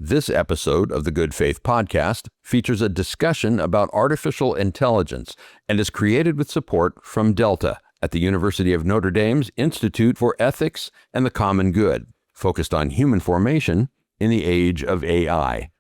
This episode of the Good Faith Podcast features a discussion about artificial intelligence and is created with support from Delta at the University of Notre Dame's Institute for Ethics and the Common Good, focused on human formation in the age of AI.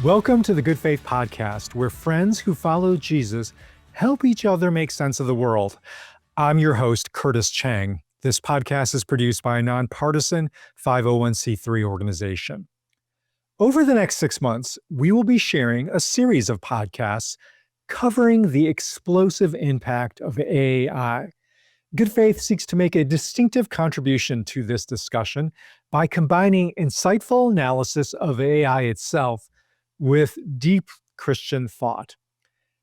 Welcome to the Good Faith Podcast, where friends who follow Jesus help each other make sense of the world. I'm your host, Curtis Chang. This podcast is produced by a nonpartisan 501c3 organization. Over the next 6 months, we will be sharing a series of podcasts covering the explosive impact of AI. Good Faith seeks to make a distinctive contribution to this discussion by combining insightful analysis of AI itself with deep Christian thought.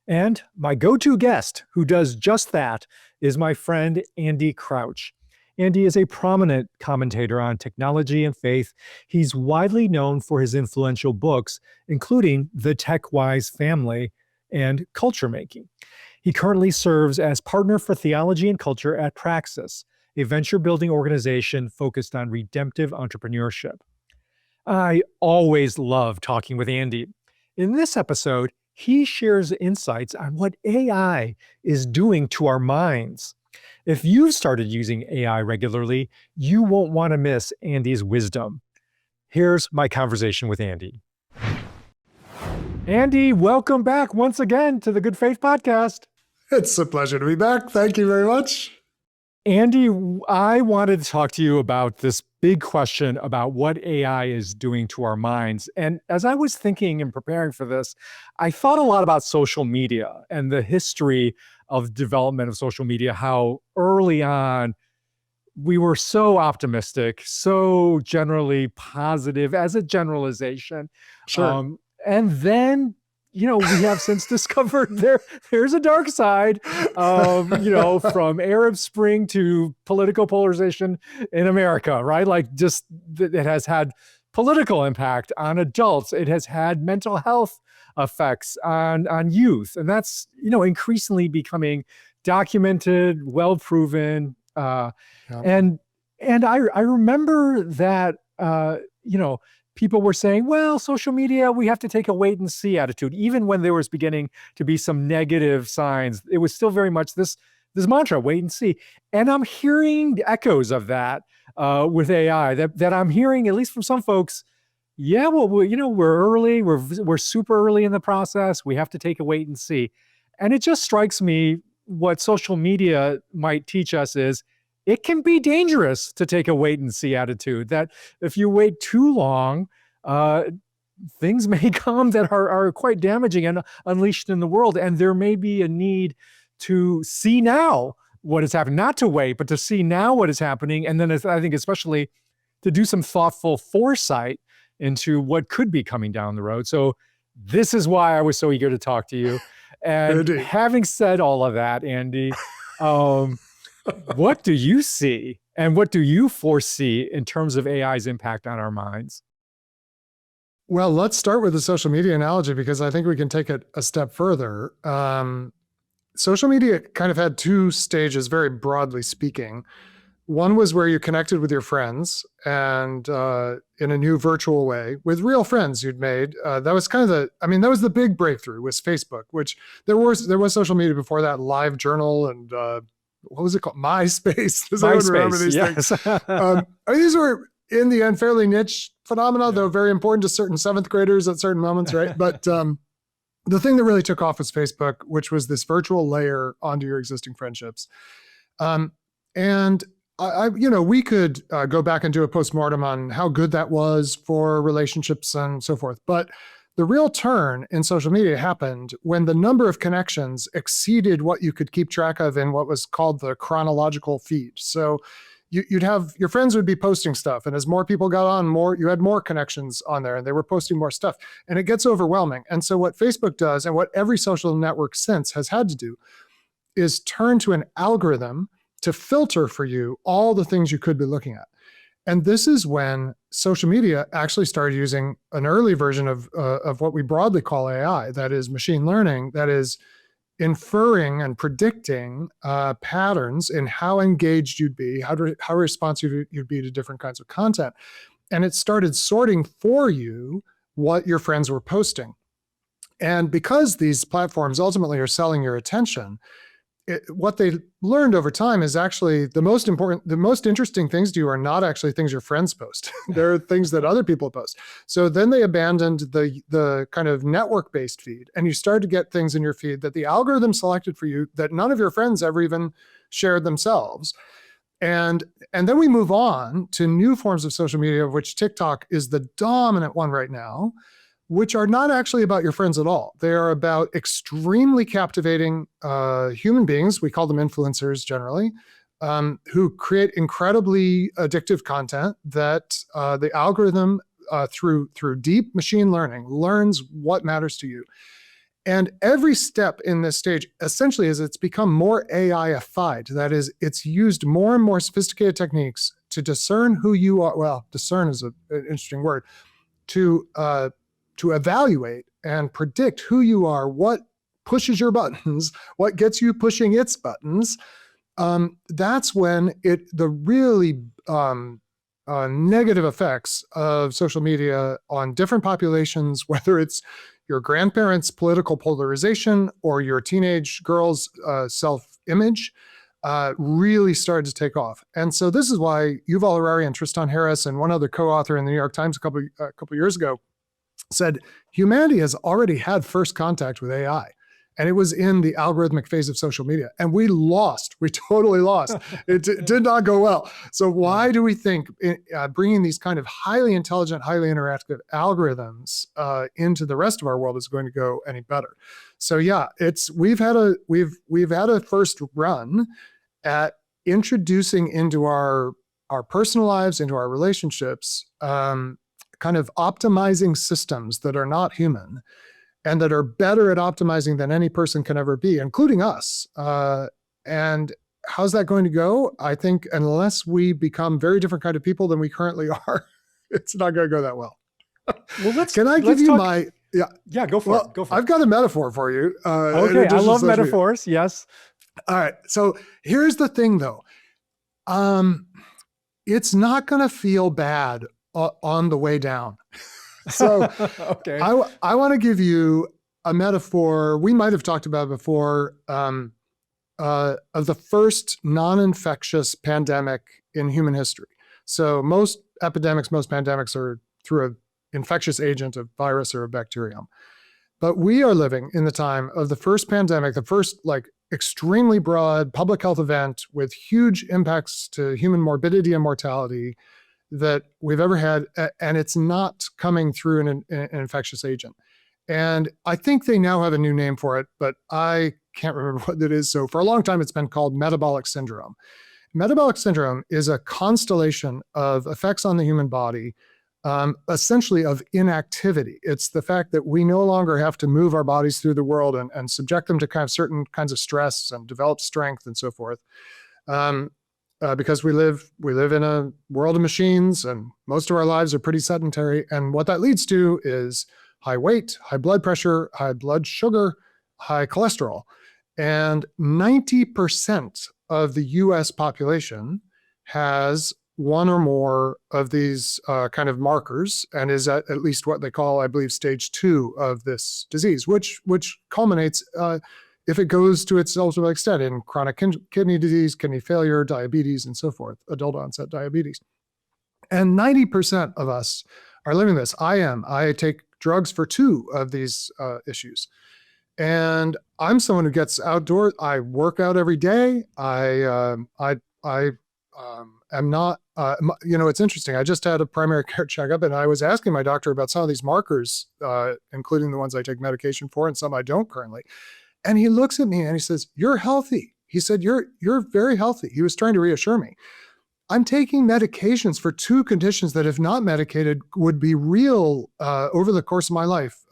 And my go-to guest who does just that is my friend Andy Crouch. Andy is a prominent commentator on technology and faith. He's widely known for his influential books, including The Tech-Wise Family and Culture Making. He currently serves as partner for theology and culture at Praxis, a venture-building organization focused on redemptive entrepreneurship. I always love talking with Andy. In this episode, he shares insights on what AI is doing to our minds. If you've started using AI regularly, you won't want to miss Andy's wisdom. Here's my conversation with Andy. Andy, welcome back once again to the Good Faith Podcast. It's a pleasure to be back. Thank you very much. Andy, I wanted to talk to you about this big question about what AI is doing to our minds. And as I was thinking and preparing for this, I thought a lot about social media and the history of development of social media, how early on we were so optimistic, so generally positive as a generalization. Sure. And then we have since discovered there's a dark side of, from Arab Spring to political polarization in America, right? Like just it has had political impact on adults. It has had mental health effects on youth. And that's, increasingly becoming documented, well-proven. And I remember that, people were saying, well, social media, we have to take a wait and see attitude. Even when there was beginning to be some negative signs, it was still very much this mantra, wait and see. And I'm hearing echoes of that with AI, that I'm hearing, at least from some folks, yeah, well, we're early, we're super early in the process. We have to take a wait and see. And it just strikes me what social media might teach us is it can be dangerous to take a wait and see attitude, that if you wait too long, things may come that are quite damaging and unleashed in the world. And there may be a need to see now what is happening, not to wait, but to see now what is happening. And then I think especially to do some thoughtful foresight into what could be coming down the road. So this is why I was so eager to talk to you. And having said all of that, Andy, what do you see and what do you foresee in terms of AI's impact on our minds? Well, let's start with the social media analogy because I think we can take it a step further. Social media kind of had two stages, very broadly speaking. One was where you connected with your friends and in a new virtual way with real friends you'd made. That was kind of that was the big breakthrough was Facebook, which there was social media before that, Live Journal and what was it called? MySpace. Does anyone remember these things? These were, in the end, fairly niche phenomena, though very important to certain seventh graders at certain moments, right? But the thing that really took off was Facebook, which was this virtual layer onto your existing friendships. And we could go back and do a postmortem on how good that was for relationships and so forth. But the real turn in social media happened when the number of connections exceeded what you could keep track of in what was called the chronological feed. So you'd have, your friends would be posting stuff, and as more people got on, you had more connections on there, and they were posting more stuff, and it gets overwhelming. And so what Facebook does, and what every social network since has had to do, is turn to an algorithm to filter for you all the things you could be looking at. And this is when social media actually started using an early version of what we broadly call AI, that is machine learning, that is inferring and predicting patterns in how engaged you'd be, how responsive you'd be to different kinds of content. And it started sorting for you what your friends were posting. And because these platforms ultimately are selling your attention, what they learned over time is actually the most interesting things to you are not actually things your friends post. They're things that other people post. So then they abandoned the kind of network-based feed, and you start to get things in your feed that the algorithm selected for you that none of your friends ever even shared themselves. And then we move on to new forms of social media, of which TikTok is the dominant one right now, which are not actually about your friends at all. They are about extremely captivating human beings, we call them influencers generally, who create incredibly addictive content that the algorithm, through deep machine learning, learns what matters to you. And every step in this stage essentially is it's become more AI-ified. That is, it's used more and more sophisticated techniques to discern who you are. Well, discern is an interesting word. To evaluate and predict who you are, what pushes your buttons, what gets you pushing its buttons. That's when the really negative effects of social media on different populations, whether it's your grandparents' political polarization or your teenage girl's self-image, really started to take off. And so this is why Yuval Harari and Tristan Harris and one other co-author in the New York Times a couple years ago said humanity has already had first contact with AI, and it was in the algorithmic phase of social media, and we totally lost. It did not go well. So why do we think bringing these kind of highly intelligent, highly interactive algorithms into the rest of our world is going to go any better? So yeah, we've had a first run at introducing into our personal lives, into our relationships, kind of optimizing systems that are not human and that are better at optimizing than any person can ever be, including us. And how's that going to go? I think unless we become very different kind of people than we currently are, it's not going to go that well. Well, Can I give you my... Yeah, go for it. Go for it. I've got a metaphor for you. Okay, I love metaphors. Yes. All right. So here's the thing, though. It's not going to feel bad on the way down. So okay. I want to give you a metaphor we might have talked about before, of the first non-infectious pandemic in human history. So most pandemics are through an infectious agent, a virus or a bacterium. But we are living in the time of the first pandemic, the first extremely broad public health event with huge impacts to human morbidity and mortality that we've ever had, and it's not coming through an infectious agent. And I think they now have a new name for it, but I can't remember what it is. So for a long time, it's been called metabolic syndrome. Metabolic syndrome is a constellation of effects on the human body, essentially of inactivity. It's the fact that we no longer have to move our bodies through the world and subject them to kind of certain kinds of stress and develop strength and so forth. Because we live in a world of machines, and most of our lives are pretty sedentary. And what that leads to is high weight, high blood pressure, high blood sugar, high cholesterol. And 90% of the US population has one or more of these kind of markers, and is at least what they call, I believe, stage 2 of this disease, which culminates if it goes to its ultimate extent in chronic kidney disease, kidney failure, diabetes, and so forth, adult onset diabetes. And 90% of us are living this. I take drugs for 2 of these issues. And I'm someone who gets outdoors. I work out every day. I am not, it's interesting. I just had a primary care checkup, and I was asking my doctor about some of these markers, including the ones I take medication for and some I don't currently. And he looks at me and he says, "You're healthy." He said, you're very healthy. He was trying to reassure me. I'm taking medications for 2 conditions that, if not medicated, would be real, over the course of my life,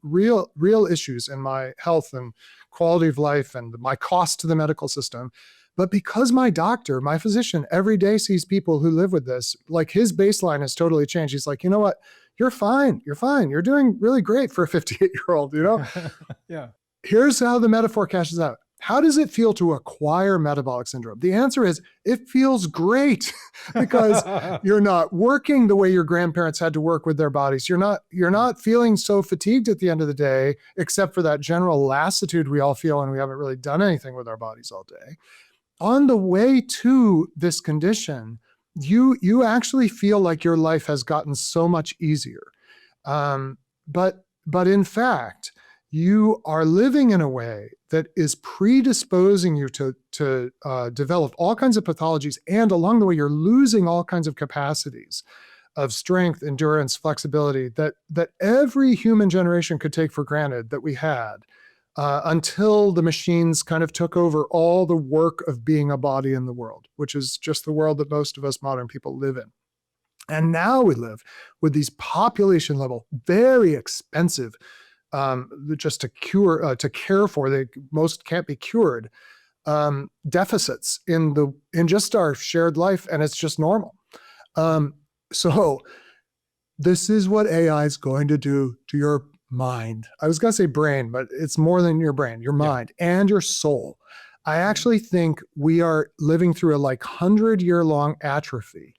real issues in my health and quality of life and my cost to the medical system. But because my doctor, my physician, every day sees people who live with this, like his baseline has totally changed. He's like, you know what? You're fine. You're fine. You're doing really great for a 58-year-old, Yeah. Here's how the metaphor cashes out. How does it feel to acquire metabolic syndrome? The answer is it feels great because you're not working the way your grandparents had to work with their bodies. You're not feeling so fatigued at the end of the day, except for that general lassitude we all feel when we haven't really done anything with our bodies all day. On the way to this condition, you actually feel like your life has gotten so much easier. But in fact, you are living in a way that is predisposing you to develop all kinds of pathologies. And along the way, you're losing all kinds of capacities of strength, endurance, flexibility that every human generation could take for granted that we had until the machines kind of took over all the work of being a body in the world, which is just the world that most of us modern people live in. And now we live with these population level, very expensive just to care for, they most can't be cured, deficits in just our shared life, and it's just normal. So this is what AI is going to do to your mind. I was going to say brain, but it's more than your brain, your mind and your soul. I actually think we are living through a 100-year-long atrophy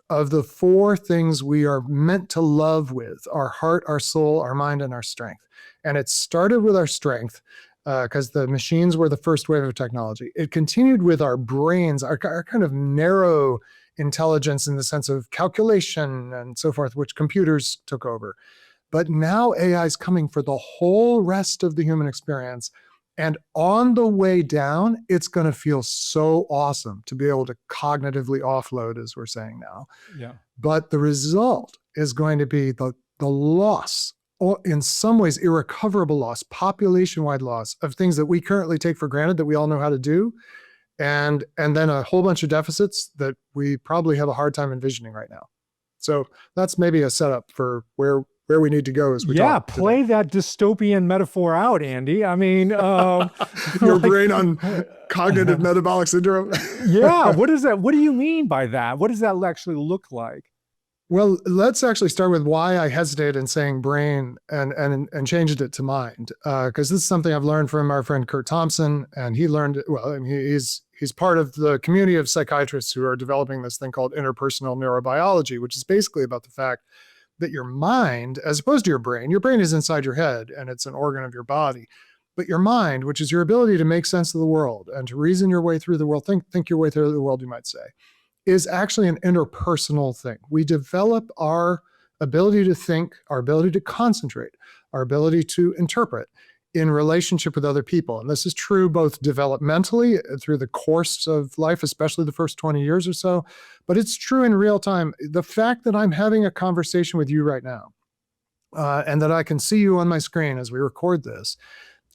of the four things we are meant to love with: our heart, our soul, our mind, and our strength. And it started with our strength because the machines were the first wave of technology. It continued with our brains, our kind of narrow intelligence in the sense of calculation and so forth, which computers took over. But now AI is coming for the whole rest of the human experience. And on the way down, it's going to feel so awesome to be able to cognitively offload, as we're saying now. Yeah. But the result is going to be the loss, or in some ways irrecoverable loss, population-wide loss of things that we currently take for granted that we all know how to do, and then a whole bunch of deficits that we probably have a hard time envisioning right now. So that's maybe a setup for where we need to go as we talk today. Play that dystopian metaphor out, Andy. I mean, your brain on cognitive metabolic syndrome. What is that? What do you mean by that? What does that actually look like? Well, let's actually start with why I hesitated in saying brain and changed it to mind. Because this is something I've learned from our friend Kurt Thompson, and he learned it. Well, I mean, he's part of the community of psychiatrists who are developing this thing called interpersonal neurobiology, which is basically about the fact that your mind, as opposed to your brain is inside your head and it's an organ of your body. But your mind, which is your ability to make sense of the world and to reason your way through the world, think your way through the world, you might say, is actually an interpersonal thing. We develop our ability to think, our ability to concentrate, our ability to interpret in relationship with other people. And this is true both developmentally through the course of life, especially the first 20 years or so, but it's true in real time. The fact that I'm having a conversation with you right now, and that I can see you on my screen as we record this,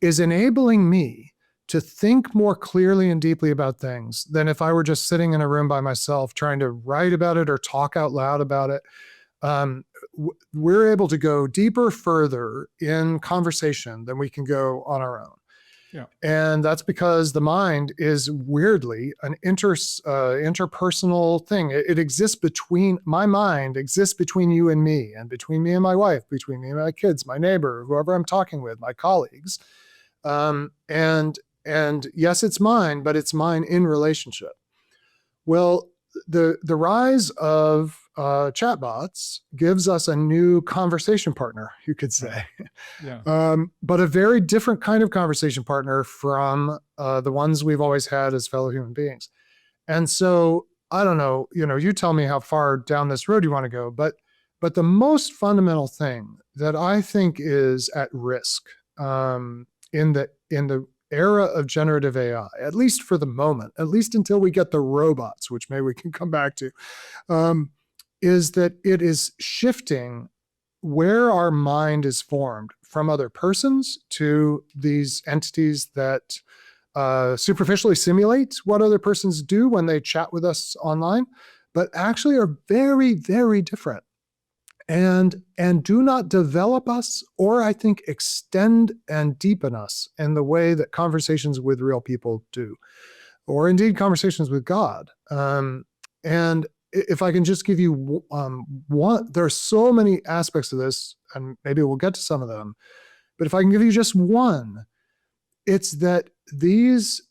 is enabling me to think more clearly and deeply about things than if I were just sitting in a room by myself trying to write about it or talk out loud about it. We're able to go deeper, further in conversation than we can go on our own. Yeah. And that's because the mind is weirdly an interpersonal thing. It exists my mind exists between you and me, and between me and my wife, between me and my kids, my neighbor, whoever I'm talking with, my colleagues. And yes, it's mine, but it's mine in relationship. Well, the rise of chatbots gives us a new conversation partner, you could say. Yeah. But a very different kind of conversation partner from the ones we've always had as fellow human beings. And so, I don't know, you tell me how far down this road you want to go, but the most fundamental thing that I think is at risk in the era of generative AI, at least for the moment, at least until we get the robots, which maybe we can come back to, is that it is shifting where our mind is formed from other persons to these entities that superficially simulate what other persons do when they chat with us online, but actually are very, very different and do not develop us, or I think extend and deepen us in the way that conversations with real people do. or indeed conversations with God. And if I can just give you one, there are so many aspects of this, and maybe we'll get to some of them, but if I can give you just one, it's that these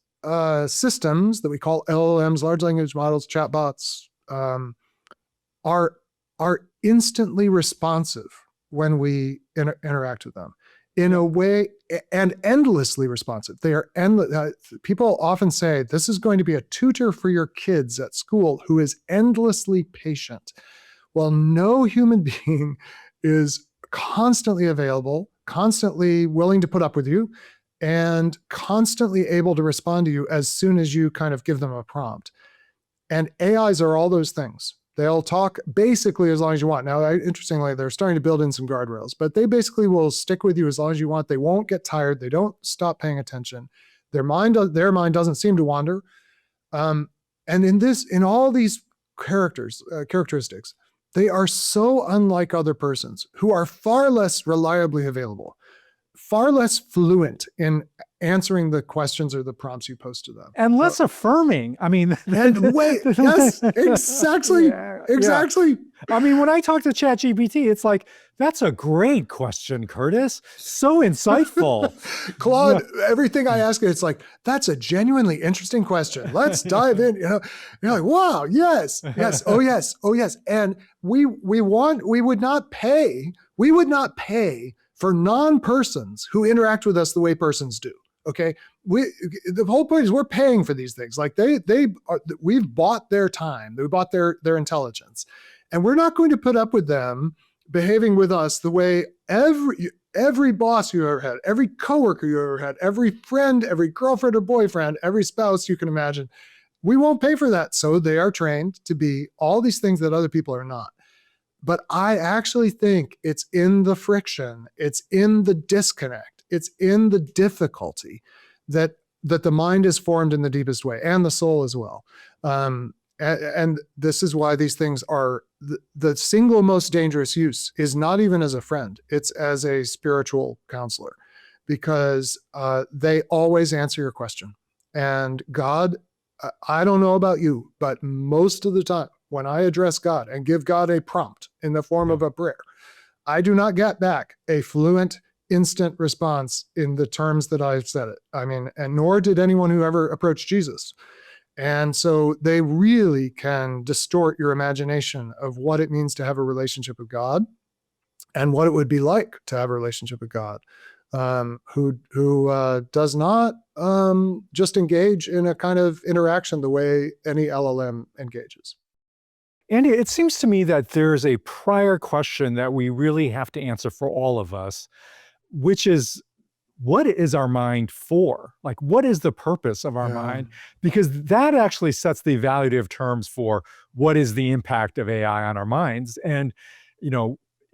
systems that we call LLMs, large language models, chatbots, are instantly responsive when we interact with them in a way, and endlessly responsive. They are endless. People often say this is going to be a tutor for your kids at school who is endlessly patient. Well, no human being is constantly available, constantly willing to put up with you, and constantly able to respond to you as soon as you kind of give them a prompt. And AIs are all those things. They'll talk basically as long as you want. Now, interestingly, they're starting to build in some guardrails, but they basically will stick with you as long as you want. They won't get tired. They don't stop paying attention. Their mind doesn't seem to wander. And in all these characteristics, they are so unlike other persons who are far less reliably available, far less fluent in answering the questions or the prompts you post to them. And less affirming. I mean, and wait, yes, exactly. Exactly. Yeah. I mean, when I talk to ChatGPT, it's like, that's a great question, Curtis. So insightful. Claude, everything I ask it, it's like, that's a genuinely interesting question. Let's dive in. You're like, wow, yes, oh yes. And we would not pay for non-persons who interact with us the way persons do. Okay, the whole point is we're paying for these things. Like we've bought their time, we bought their intelligence, and we're not going to put up with them behaving with us the way every boss you ever had, every coworker you ever had, every friend, every girlfriend or boyfriend, every spouse you can imagine. We won't pay for that, so they are trained to be all these things that other people are not. But I actually think it's in the friction, it's in the disconnect, it's in the difficulty that the mind is formed in the deepest way, and the soul as well. And this is why these things are the single most dangerous use is not even as a friend, it's as a spiritual counselor, because they always answer your question. And God, I don't know about you, but most of the time, when I address God and give God a prompt in the form of a prayer, I do not get back a fluent, instant response in the terms that I've said it. I mean, and nor did anyone who ever approached Jesus. And so they really can distort your imagination of what it means to have a relationship with God and what it would be like to have a relationship with God, who does not just engage in a kind of interaction the way any LLM engages. Andy, it seems to me that there's a prior question that we really have to answer for all of us, which is, what is our mind for? Like, what is the purpose of our mind? Because that actually sets the evaluative terms for what is the impact of AI on our minds. And,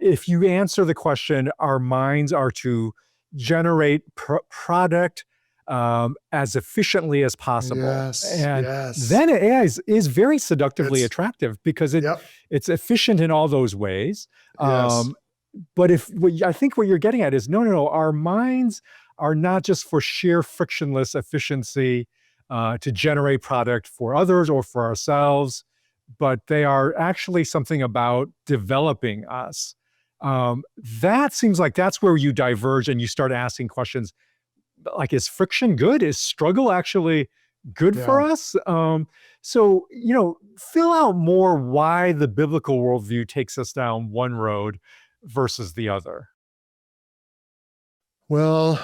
if you answer the question, our minds are to generate product as efficiently as possible. Then AI is very seductively attractive because it's efficient in all those ways. But I think what you're getting at is, no, our minds are not just for sheer frictionless efficiency to generate product for others or for ourselves, but they are actually something about developing us. That seems like that's where you diverge and you start asking questions like, is friction good? Is struggle actually good for us? So, fill out more why the biblical worldview takes us down one road versus the other. Well,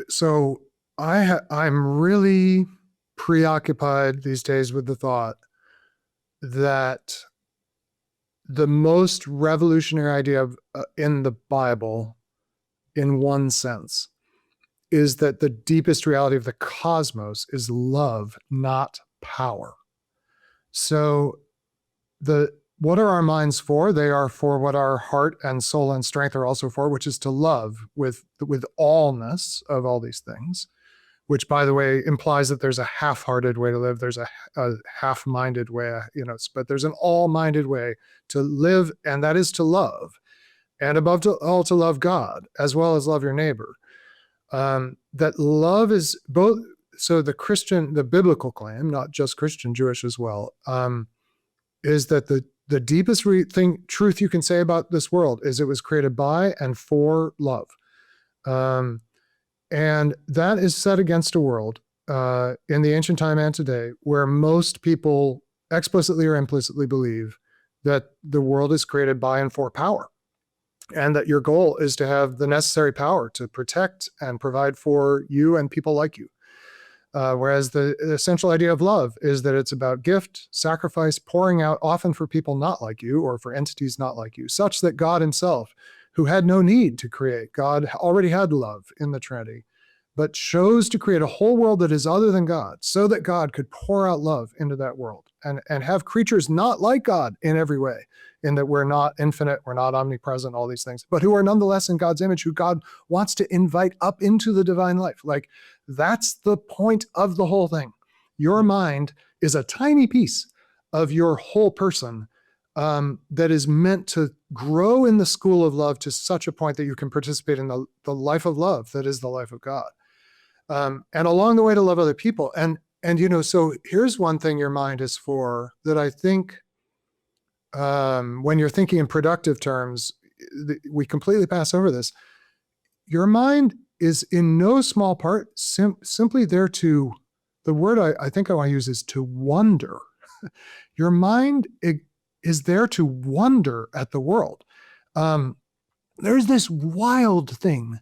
so I'm really preoccupied these days with the thought that the most revolutionary idea in the Bible, in one sense, is that the deepest reality of the cosmos is love, not power. So what are our minds for? They are for what our heart and soul and strength are also for, which is to love with allness of all these things, which, by the way, implies that there's a half-hearted way to live. There's a half-minded way, but there's an all-minded way to live, and that is to love, and above all to love God, as well as love your neighbor. That love is both, so the biblical claim, not just Christian, Jewish as well, is that the deepest truth you can say about this world is it was created by and for love. And that is set against a world in the ancient time and today where most people explicitly or implicitly believe that the world is created by and for power, and that your goal is to have the necessary power to protect and provide for you and people like you. Whereas the essential idea of love is that it's about gift, sacrifice, pouring out often for people not like you or for entities not like you, such that God himself, who had no need to create, God already had love in the Trinity, but chose to create a whole world that is other than God so that God could pour out love into that world and have creatures not like God in every way, in that we're not infinite, we're not omnipresent, all these things, but who are nonetheless in God's image, who God wants to invite up into the divine life. Like, that's the point of the whole thing. Your mind is a tiny piece of your whole person that is meant to grow in the school of love to such a point that you can participate in the life of love that is the life of God. And along the way to love other people. And so here's one thing your mind is for that I think when you're thinking in productive terms, we completely pass over this. Your mind is in no small part simply there to, the word I think I want to use is to wonder. Your mind is there to wonder at the world. There's this wild thing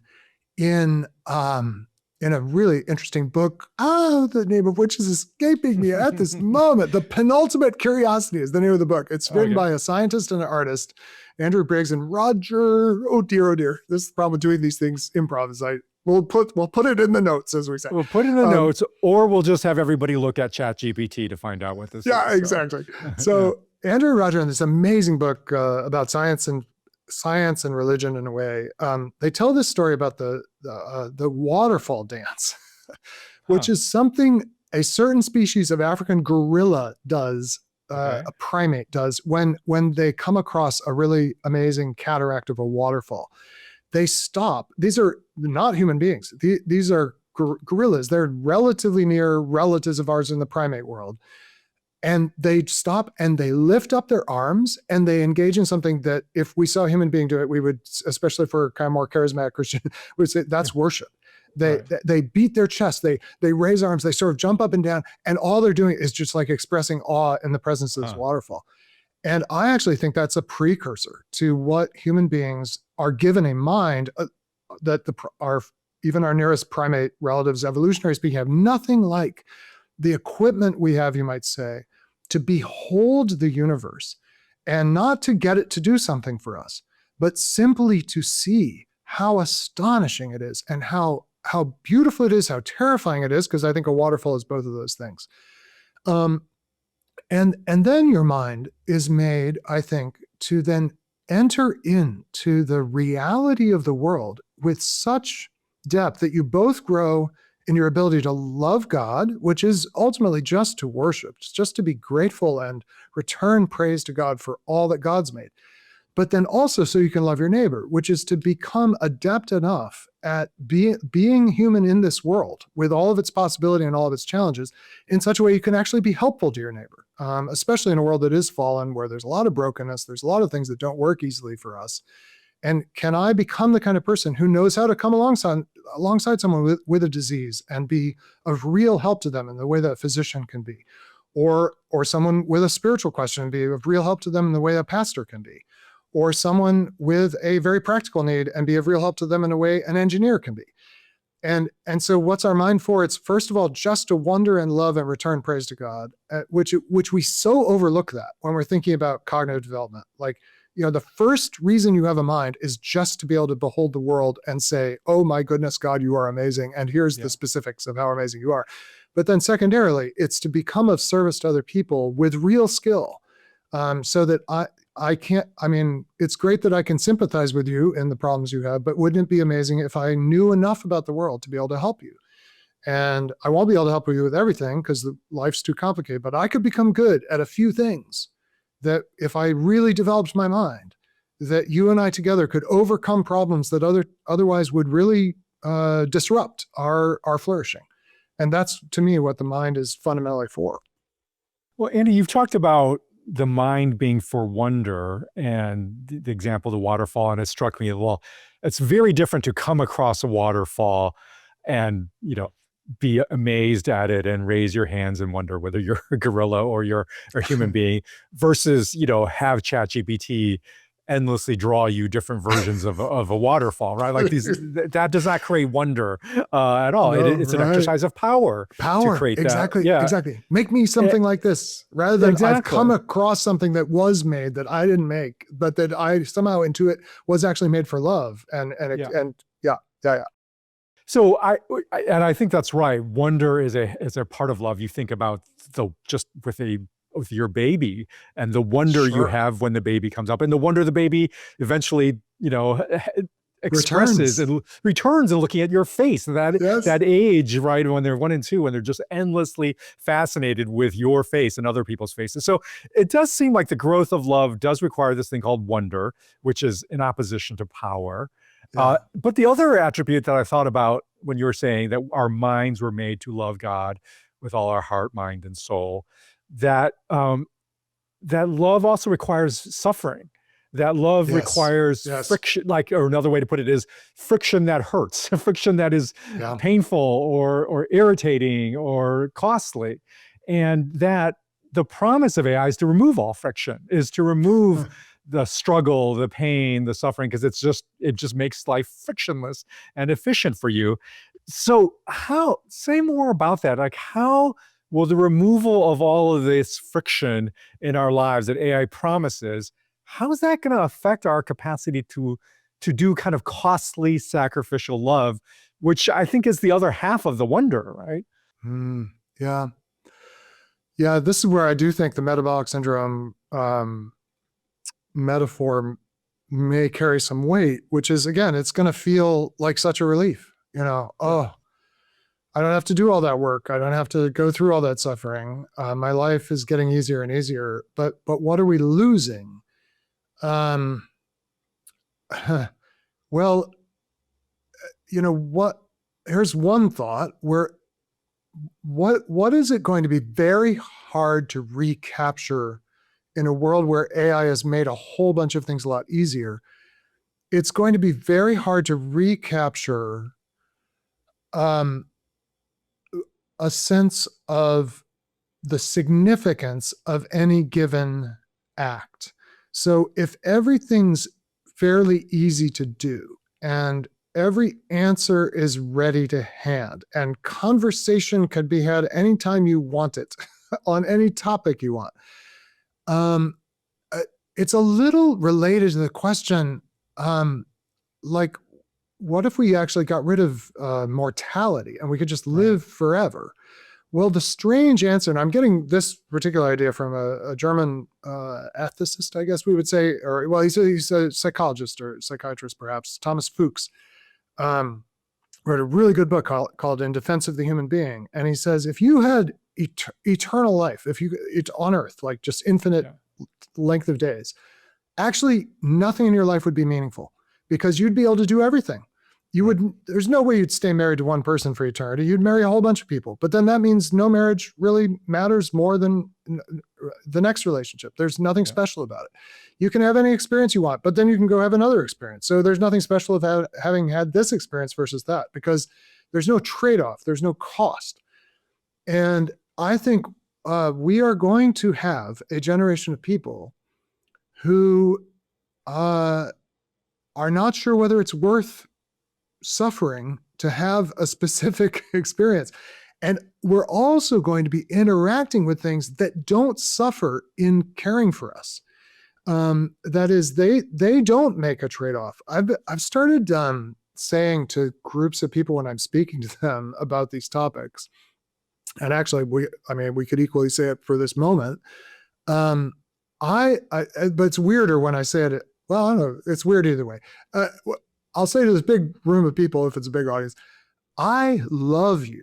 in a really interesting book, the name of which is escaping me at this moment. The Penultimate Curiosity is the name of the book. It's written by a scientist and an artist, Andrew Briggs and Roger. Oh dear. This is the problem with doing these things improv is we'll put it in the notes, as we say. We'll put it in the notes, or we'll just have everybody look at ChatGPT to find out what this is. Yeah, exactly. So Andrew and Roger in this amazing book about science and religion in a way, they tell this story about the waterfall dance, which is something a certain species of African gorilla does, a primate does, when they come across a really amazing cataract of a waterfall. They stop. These are not human beings. These are gorillas. They're relatively near relatives of ours in the primate world. And they stop and they lift up their arms and they engage in something that if we saw a human being do it, we would, especially for kind of more charismatic Christian, would say that's worship. They beat their chest, they raise arms, they sort of jump up and down, and all they're doing is just like expressing awe in the presence of this waterfall. And I actually think that's a precursor to what human beings are given a mind that even our nearest primate relatives, evolutionary speaking, have nothing like the equipment we have, you might say, to behold the universe and not to get it to do something for us, but simply to see how astonishing it is and how beautiful it is, how terrifying it is, because I think a waterfall is both of those things. And then your mind is made, I think, to then enter into the reality of the world with such depth that you both grow in your ability to love God, which is ultimately just to worship, just to be grateful and return praise to God for all that God's made. But then also so you can love your neighbor, which is to become adept enough at being human in this world with all of its possibility and all of its challenges in such a way you can actually be helpful to your neighbor, especially in a world that is fallen, where there's a lot of brokenness, there's a lot of things that don't work easily for us. And can I become the kind of person who knows how to come alongside someone with a disease and be of real help to them in the way that a physician can be, or someone with a spiritual question and be of real help to them in the way a pastor can be, or someone with a very practical need and be of real help to them in a way an engineer can be. And so what's our mind for? It's first of all just to wonder and love and return praise to God, which we so overlook that when we're thinking about cognitive development. Like, the first reason you have a mind is just to be able to behold the world and say, oh my goodness, God, you are amazing. And here's the specifics of how amazing you are. But then secondarily, it's to become of service to other people with real skill, so that it's great that I can sympathize with you in the problems you have, but wouldn't it be amazing if I knew enough about the world to be able to help you? And I won't be able to help you with everything because life's too complicated, but I could become good at a few things that if I really developed my mind, that you and I together could overcome problems that otherwise would really disrupt our flourishing. And that's, to me, what the mind is fundamentally for. Well, Andy, you've talked about the mind being for wonder, and the example of the waterfall, and it struck me, well, it's very different to come across a waterfall and, be amazed at it and raise your hands and wonder whether you're a gorilla or you're a human being versus, have ChatGPT endlessly draw you different versions of a waterfall, right? Like that does not create wonder at all. No, It's an exercise of power. To create exactly, that. Exactly. Make me something like this, rather than I've come across something that was made that I didn't make, but that I somehow intuit was actually made for love. And yeah. So I think that's right. Wonder is a part of love. You think about with your baby and the wonder you have when the baby comes up, and the wonder the baby eventually, expresses and returns and looking at your face. That age, right, when they're 1 and 2, when they're just endlessly fascinated with your face and other people's faces. So it does seem like the growth of love does require this thing called wonder, which is in opposition to power. Yeah. But the other attribute that I thought about when you were saying that our minds were made to love God with all our heart, mind, and soul, that love also requires suffering. That love requires friction, or another way to put it is friction that hurts, friction that is painful or irritating or costly. And that the promise of AI is to remove all friction, is to remove the struggle, the pain, the suffering, because it just makes life frictionless and efficient for you. So say more about that. Like, how will the removal of all of this friction in our lives that AI promises, how is that going to affect our capacity to do kind of costly, sacrificial love, which I think is the other half of the wonder, right? Yeah. Yeah, this is where I do think the metabolic syndrome metaphor may carry some weight, which is, again, it's going to feel like such a relief. I don't have to do all that work. I don't have to go through all that suffering. My life is getting easier and easier. But what are we losing? Well, what? Here's one thought. What is it going to be very hard to recapture in a world where AI has made a whole bunch of things a lot easier? It's going to be very hard to recapture a sense of the significance of any given act. So if everything's fairly easy to do and every answer is ready to hand and conversation can be had anytime you want it on any topic you want, it's a little related to the question, like, what if we actually got rid of mortality and we could just live forever? Well, the strange answer, and I'm getting this particular idea from a German ethicist, I guess we would say, or, well, he's a psychologist or psychiatrist, perhaps, Thomas Fuchs, wrote a really good book called In Defense of the Human Being. And he says, if you had eternal life, it's on Earth, like just infinite length of days, actually nothing in your life would be meaningful because you'd be able to do everything. There's no way you'd stay married to one person for eternity. You'd marry a whole bunch of people, but then that means no marriage really matters more than the next relationship. There's nothing special about it. You can have any experience you want, but then you can go have another experience. So there's nothing special about having had this experience versus that, because there's no trade-off. There's no cost. And I think we are going to have a generation of people who are not sure whether it's worth suffering to have a specific experience. And we're also going to be interacting with things that don't suffer in caring for us. That is, they don't make a trade-off. I've started saying to groups of people when I'm speaking to them about these topics, and actually we could equally say it for this moment. But it's weirder when I say it. Well, I don't know. It's weird either way. I'll say to this big room of people, if it's a big audience, I love you.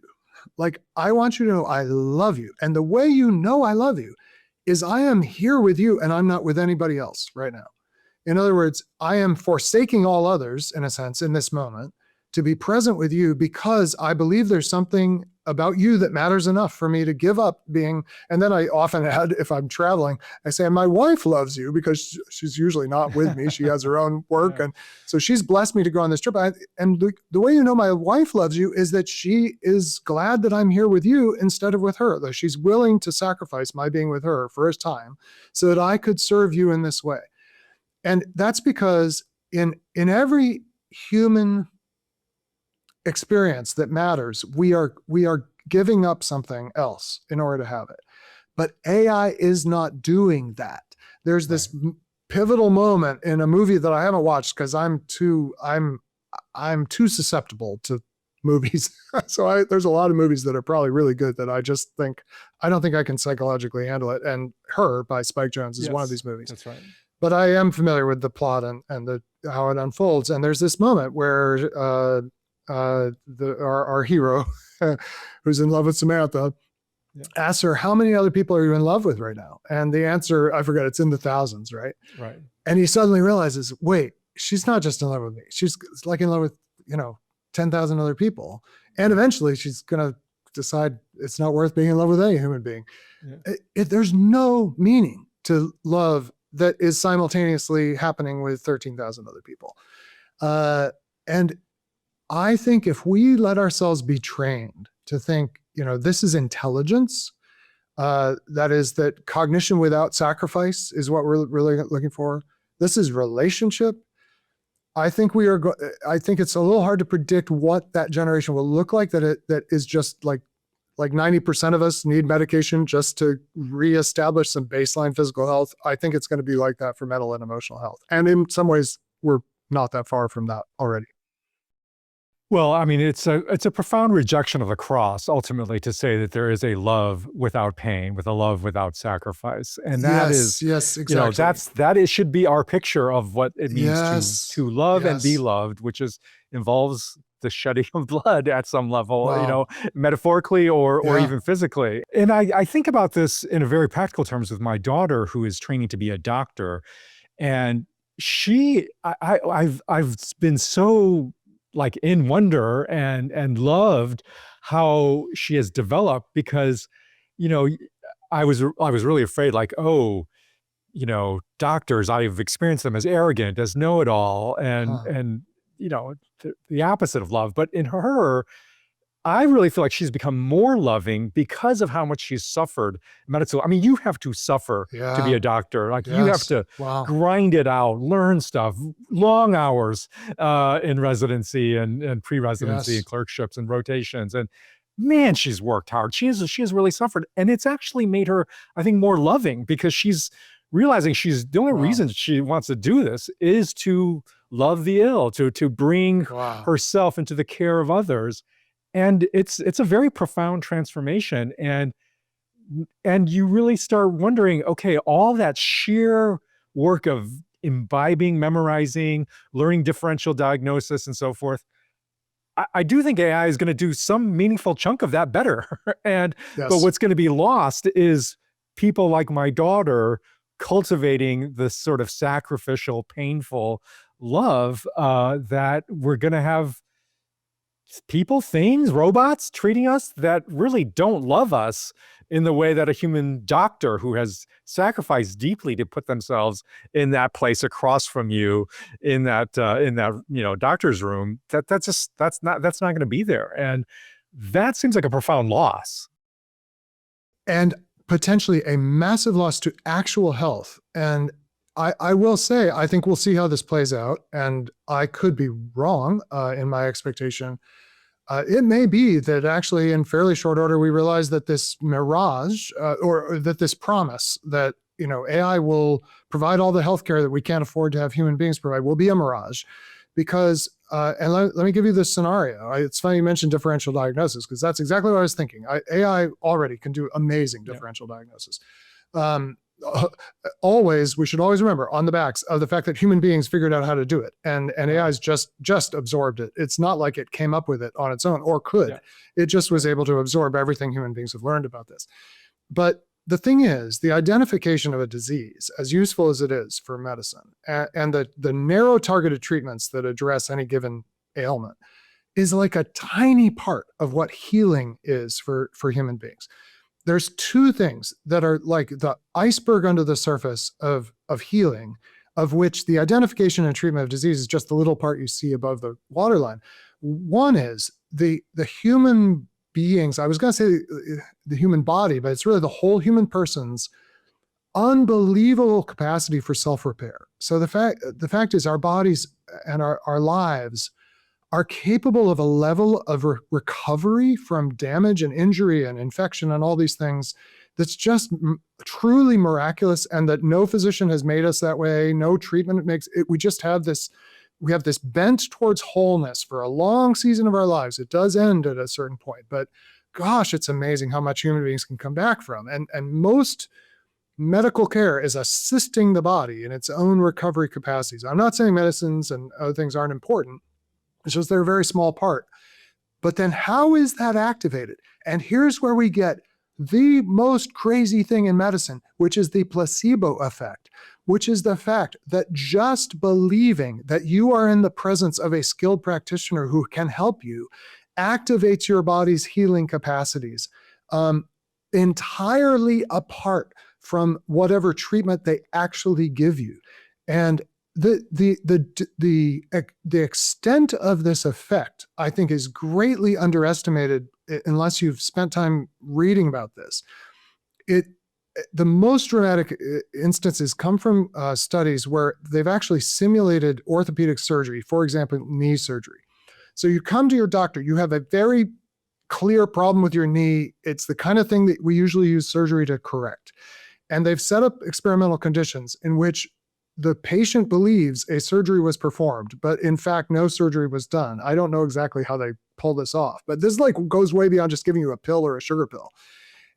Like, I want you to know I love you. And the way you know I love you is I am here with you and I'm not with anybody else right now. In other words, I am forsaking all others, in a sense, in this moment, to be present with you because I believe there's something about you that matters enough for me to give up being, and then I often add, if I'm traveling, I say, my wife loves you because she's usually not with me. She has her own work. Yeah. And so she's blessed me to go on this trip. And the way you know my wife loves you is that she is glad that I'm here with you instead of with her. That she's willing to sacrifice my being with her for a time so that I could serve you in this way. And that's because in every human experience that matters, we are giving up something else in order to have it. But AI is not doing that. There's this pivotal moment in a movie that I haven't watched because I'm too susceptible to movies. So there's a lot of movies that are probably really good that I don't think I can psychologically handle it. And Her by Spike Jonze is one of these movies. That's right. But I am familiar with the plot and how it unfolds. And there's this moment where our hero, who's in love with Samantha, asks her, how many other people are you in love with right now? And the answer, I forget, it's in the thousands, right? Right. And he suddenly realizes, wait, she's not just in love with me. She's like in love with, 10,000 other people. And eventually she's going to decide it's not worth being in love with any human being. Yeah. There's no meaning to love that is simultaneously happening with 13,000 other people. And I think if we let ourselves be trained to think, this is intelligence, that is that cognition without sacrifice is what we're really looking for. This is relationship. I think I think it's a little hard to predict what that generation will look like, that is just like 90% of us need medication just to reestablish some baseline physical health. I think it's going to be like that for mental and emotional health. And in some ways, we're not that far from that already. Well, I mean, it's a profound rejection of the cross, ultimately, to say that there is a love without pain, with a love without sacrifice, and that yes, exactly. It should be our picture of what it means to love and be loved, which involves the shedding of blood at some level, metaphorically or even physically. And I think about this in a very practical terms with my daughter, who is training to be a doctor, and I've been so in wonder and loved how she has developed, because, I was really afraid, doctors, I've experienced them as arrogant, as know-it-all, and the opposite of love. But in her, I really feel like she's become more loving because of how much she's suffered medically. I mean, you have to suffer to be a doctor. You have to grind it out, learn stuff, long hours in residency and pre-residency and clerkships and rotations. And man, she's worked hard. She has really suffered. And it's actually made her, I think, more loving, because she's realizing the only reason she wants to do this is to love the ill, to bring herself into the care of others. And it's a very profound transformation. And you really start wondering, okay, all that sheer work of imbibing, memorizing, learning differential diagnosis and so forth, I do think AI is going to do some meaningful chunk of that better. But what's going to be lost is people like my daughter cultivating this sort of sacrificial, painful love that we're going to have people, things, robots treating us that really don't love us in the way that a human doctor who has sacrificed deeply to put themselves in that place across from you in that doctor's room, that's not going to be there. And that seems like a profound loss. And potentially a massive loss to actual health. And I will say, I think we'll see how this plays out, and I could be wrong in my expectation. It may be that actually in fairly short order, we realize that this mirage or that this promise that, AI will provide all the healthcare that we can't afford to have human beings provide will be a mirage. Because, and let me give you this scenario. It's funny you mentioned differential diagnosis, because that's exactly what I was thinking. AI already can do amazing differential diagnosis. We should always remember on the backs of the fact that human beings figured out how to do it, and AI's just absorbed it. It's not like it came up with it on its own or could. It just was able to absorb everything human beings have learned about this. But the thing is, the identification of a disease, as useful as it is for medicine, and the narrow targeted treatments that address any given ailment, is like a tiny part of what healing is for human beings. There's two things that are like the iceberg under the surface of healing, of which the identification and treatment of disease is just the little part you see above the waterline. One is the human beings, I was going to say the human body, but it's really the whole human person's unbelievable capacity for self-repair. So the fact is our bodies and our lives are capable of a level of recovery from damage and injury and infection and all these things that's just truly miraculous, and that no physician has made us that way. No treatment makes it. We have this bent towards wholeness for a long season of our lives. It does end at a certain point, but gosh, it's amazing how much human beings can come back from. And most medical care is assisting the body in its own recovery capacities. I'm not saying medicines and other things aren't important. It's just they're a very small part. But then how is that activated? And here's where we get the most crazy thing in medicine, which is the placebo effect, which is the fact that just believing that you are in the presence of a skilled practitioner who can help you activates your body's healing capacities, entirely apart from whatever treatment they actually give you. And the extent of this effect, I think, is greatly underestimated unless you've spent time reading about this. The most dramatic instances come from studies where they've actually simulated orthopedic surgery, for example, knee surgery. So you come to your doctor, you have a very clear problem with your knee. It's the kind of thing that we usually use surgery to correct. And they've set up experimental conditions in which the patient believes a surgery was performed, but in fact, no surgery was done. I don't know exactly how they pull this off, but this goes way beyond just giving you a pill or a sugar pill.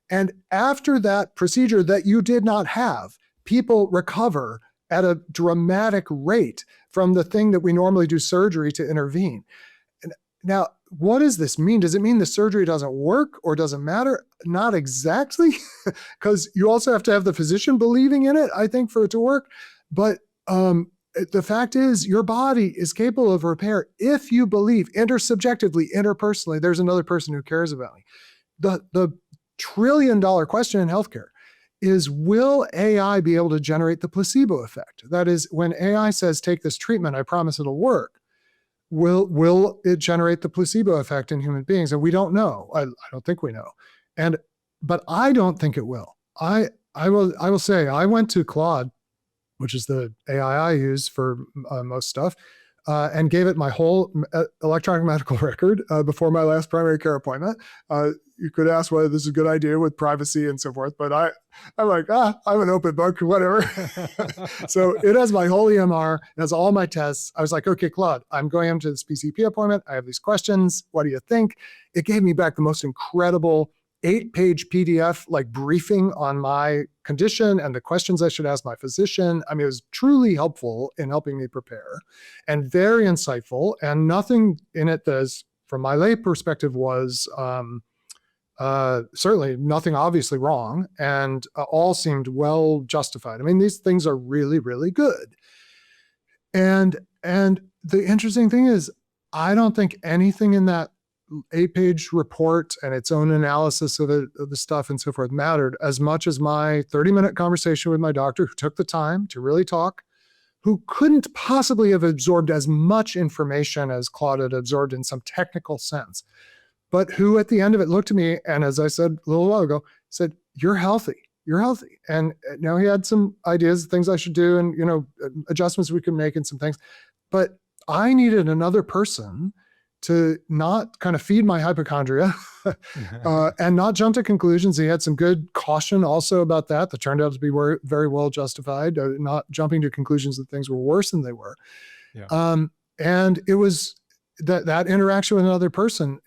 And after that procedure that you did not have, people recover at a dramatic rate from the thing that we normally do surgery to intervene. And now, what does this mean? Does it mean the surgery doesn't work or doesn't matter? Not exactly, because you also have to have the physician believing in it, I think, for it to work. But the fact is, your body is capable of repair if you believe intersubjectively, interpersonally, there's another person who cares about me. The trillion-dollar question in healthcare is, will AI be able to generate the placebo effect? That is, when AI says, take this treatment, I promise it'll work, will it generate the placebo effect in human beings? And we don't know. I don't think we know. But I don't think it will. I will say, I went to Claude, which is the AI I use for most stuff, and gave it my whole electronic medical record before my last primary care appointment. You could ask whether this is a good idea with privacy and so forth, but I'm like, I'm an open book, whatever. So it has my whole EMR, it has all my tests. I was like, okay, Claude, I'm going into this PCP appointment. I have these questions. What do you think? It gave me back the most incredible 8-page PDF, like briefing on my condition and the questions I should ask my physician. I mean, it was truly helpful in helping me prepare and very insightful, and nothing in it that, from my lay perspective, was certainly nothing obviously wrong, and all seemed well justified. I mean, these things are really, really good. And the interesting thing is, I don't think anything in that 8-page report and its own analysis of the stuff and so forth mattered as much as my 30-minute conversation with my doctor, who took the time to really talk, who couldn't possibly have absorbed as much information as Claude had absorbed in some technical sense, but who at the end of it looked at me and, as I said a little while ago, said, you're healthy. You're healthy. And now he had some ideas, things I should do, and adjustments we could make and some things. But I needed another person to not kind of feed my hypochondria and not jump to conclusions. He had some good caution also about that turned out to be very well justified, not jumping to conclusions that things were worse than they were. Yeah. And it was that interaction with another person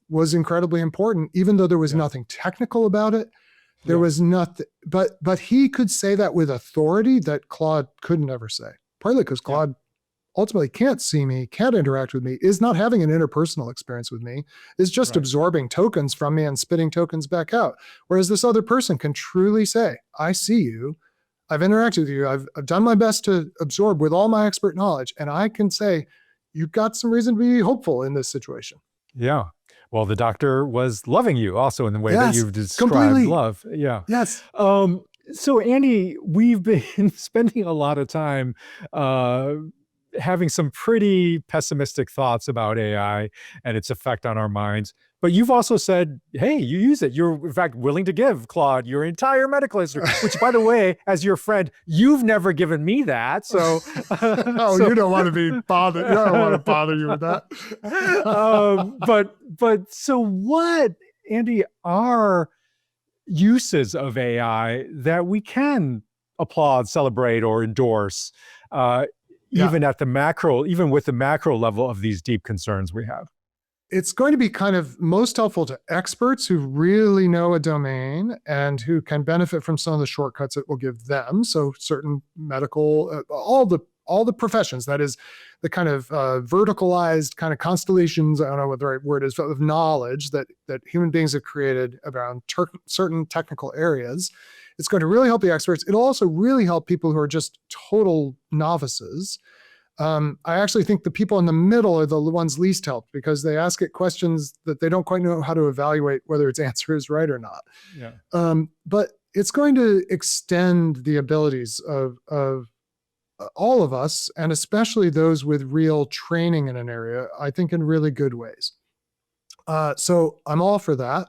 was incredibly important, even though there was nothing technical about it. There was nothing, but he could say that with authority that Claude couldn't ever say, partly because Claude ultimately can't see me, can't interact with me, is not having an interpersonal experience with me, is just absorbing tokens from me and spitting tokens back out. Whereas this other person can truly say, I see you, I've interacted with you, I've done my best to absorb with all my expert knowledge, and I can say, you've got some reason to be hopeful in this situation. Yeah. Well, the doctor was loving you also in the way that Yes, you've described completely. love. Yeah. Yes. So Andy, we've been spending a lot of time having some pretty pessimistic thoughts about AI and its effect on our minds. But you've also said, hey, you use it. You're, in fact, willing to give Claude your entire medical history, which, by the way, as your friend, you've never given me that. So, you don't want to be bothered. I don't want to bother you with that. But so what, Andy, are uses of AI that we can applaud, celebrate, or endorse, even at the macro, even with the macro level of these deep concerns we have? It's going to be kind of most helpful to experts who really know a domain and who can benefit from some of the shortcuts it will give them. So certain medical, all the professions, that is the kind of verticalized kind of constellations, I don't know what the right word is, of knowledge that human beings have created around certain technical areas. It's going to really help the experts. It'll also really help people who are just total novices. I actually think the people in the middle are the ones least helped because they ask it questions that they don't quite know how to evaluate whether its answer is right or not. Yeah. But it's going to extend the abilities of all of us, and especially those with real training in an area, I think in really good ways. So I'm all for that.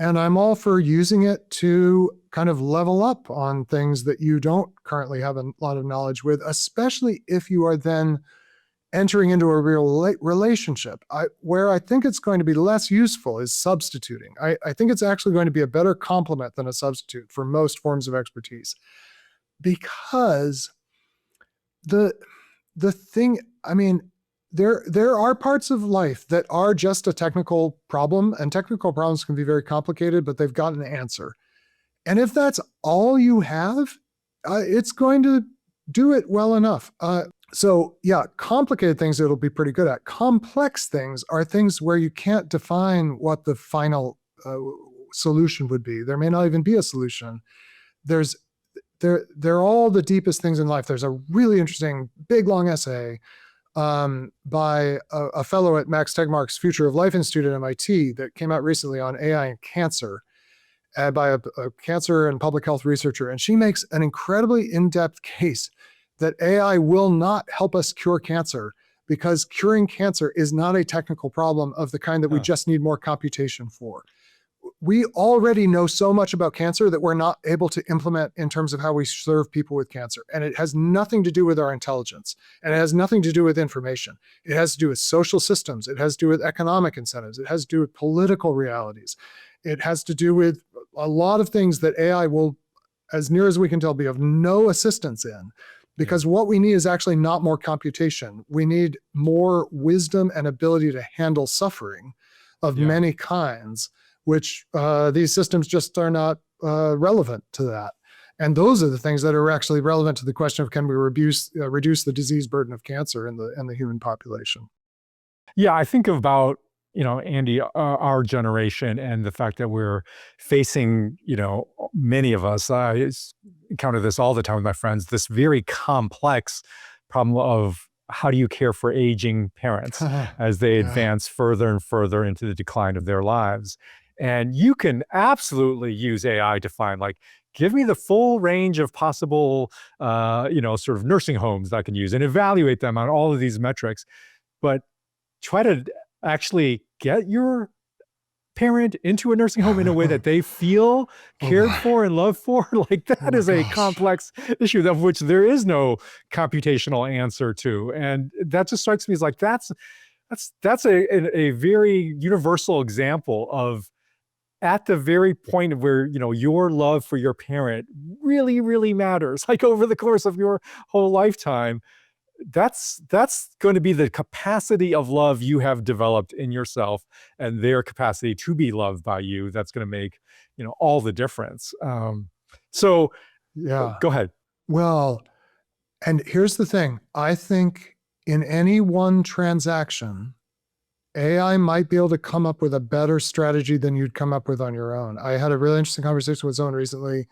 And I'm all for using it to kind of level up on things that you don't currently have a lot of knowledge with, especially if you are then entering into a real relationship. Where I think it's going to be less useful is substituting. I think it's actually going to be a better complement than a substitute for most forms of expertise. Because the thing, I mean, there are parts of life that are just a technical problem, and technical problems can be very complicated, but they've got an answer. And if that's all you have, it's going to do it well enough. So yeah, complicated things it'll be pretty good at. Complex things are things where you can't define what the final solution would be. There may not even be a solution. They're all the deepest things in life. There's a really interesting, big, long essay by a fellow at Max Tegmark's Future of Life Institute at MIT that came out recently on AI and cancer, by a cancer and public health researcher. And she makes an incredibly in-depth case that AI will not help us cure cancer because curing cancer is not a technical problem of the kind that we just need more computation for. We already know so much about cancer that we're not able to implement in terms of how we serve people with cancer. And it has nothing to do with our intelligence. And it has nothing to do with information. It has to do with social systems. It has to do with economic incentives. It has to do with political realities. It has to do with a lot of things that AI will, as near as we can tell, be of no assistance in. Because what we need is actually not more computation. We need more wisdom and ability to handle suffering of many kinds, which these systems just are not relevant to that. And those are the things that are actually relevant to the question of can we reduce the disease burden of cancer in the human population. Yeah, I think about, Andy, our generation and the fact that we're facing, many of us, I encounter this all the time with my friends, this very complex problem of how do you care for aging parents as they advance further and further into the decline of their lives. And you can absolutely use AI to find, give me the full range of possible, sort of nursing homes that I can use and evaluate them on all of these metrics. But try to actually get your parent into a nursing home in a way that they feel cared for and loved for. That is a complex issue of which there is no computational answer to. And that just strikes me as that's a very universal example of, at the very point where, your love for your parent really, really matters, over the course of your whole lifetime, that's going to be the capacity of love you have developed in yourself and their capacity to be loved by you. That's going to make, all the difference. So go ahead. Well, and here's the thing. I think in any one transaction, AI might be able to come up with a better strategy than you'd come up with on your own. I had a really interesting conversation with someone recently.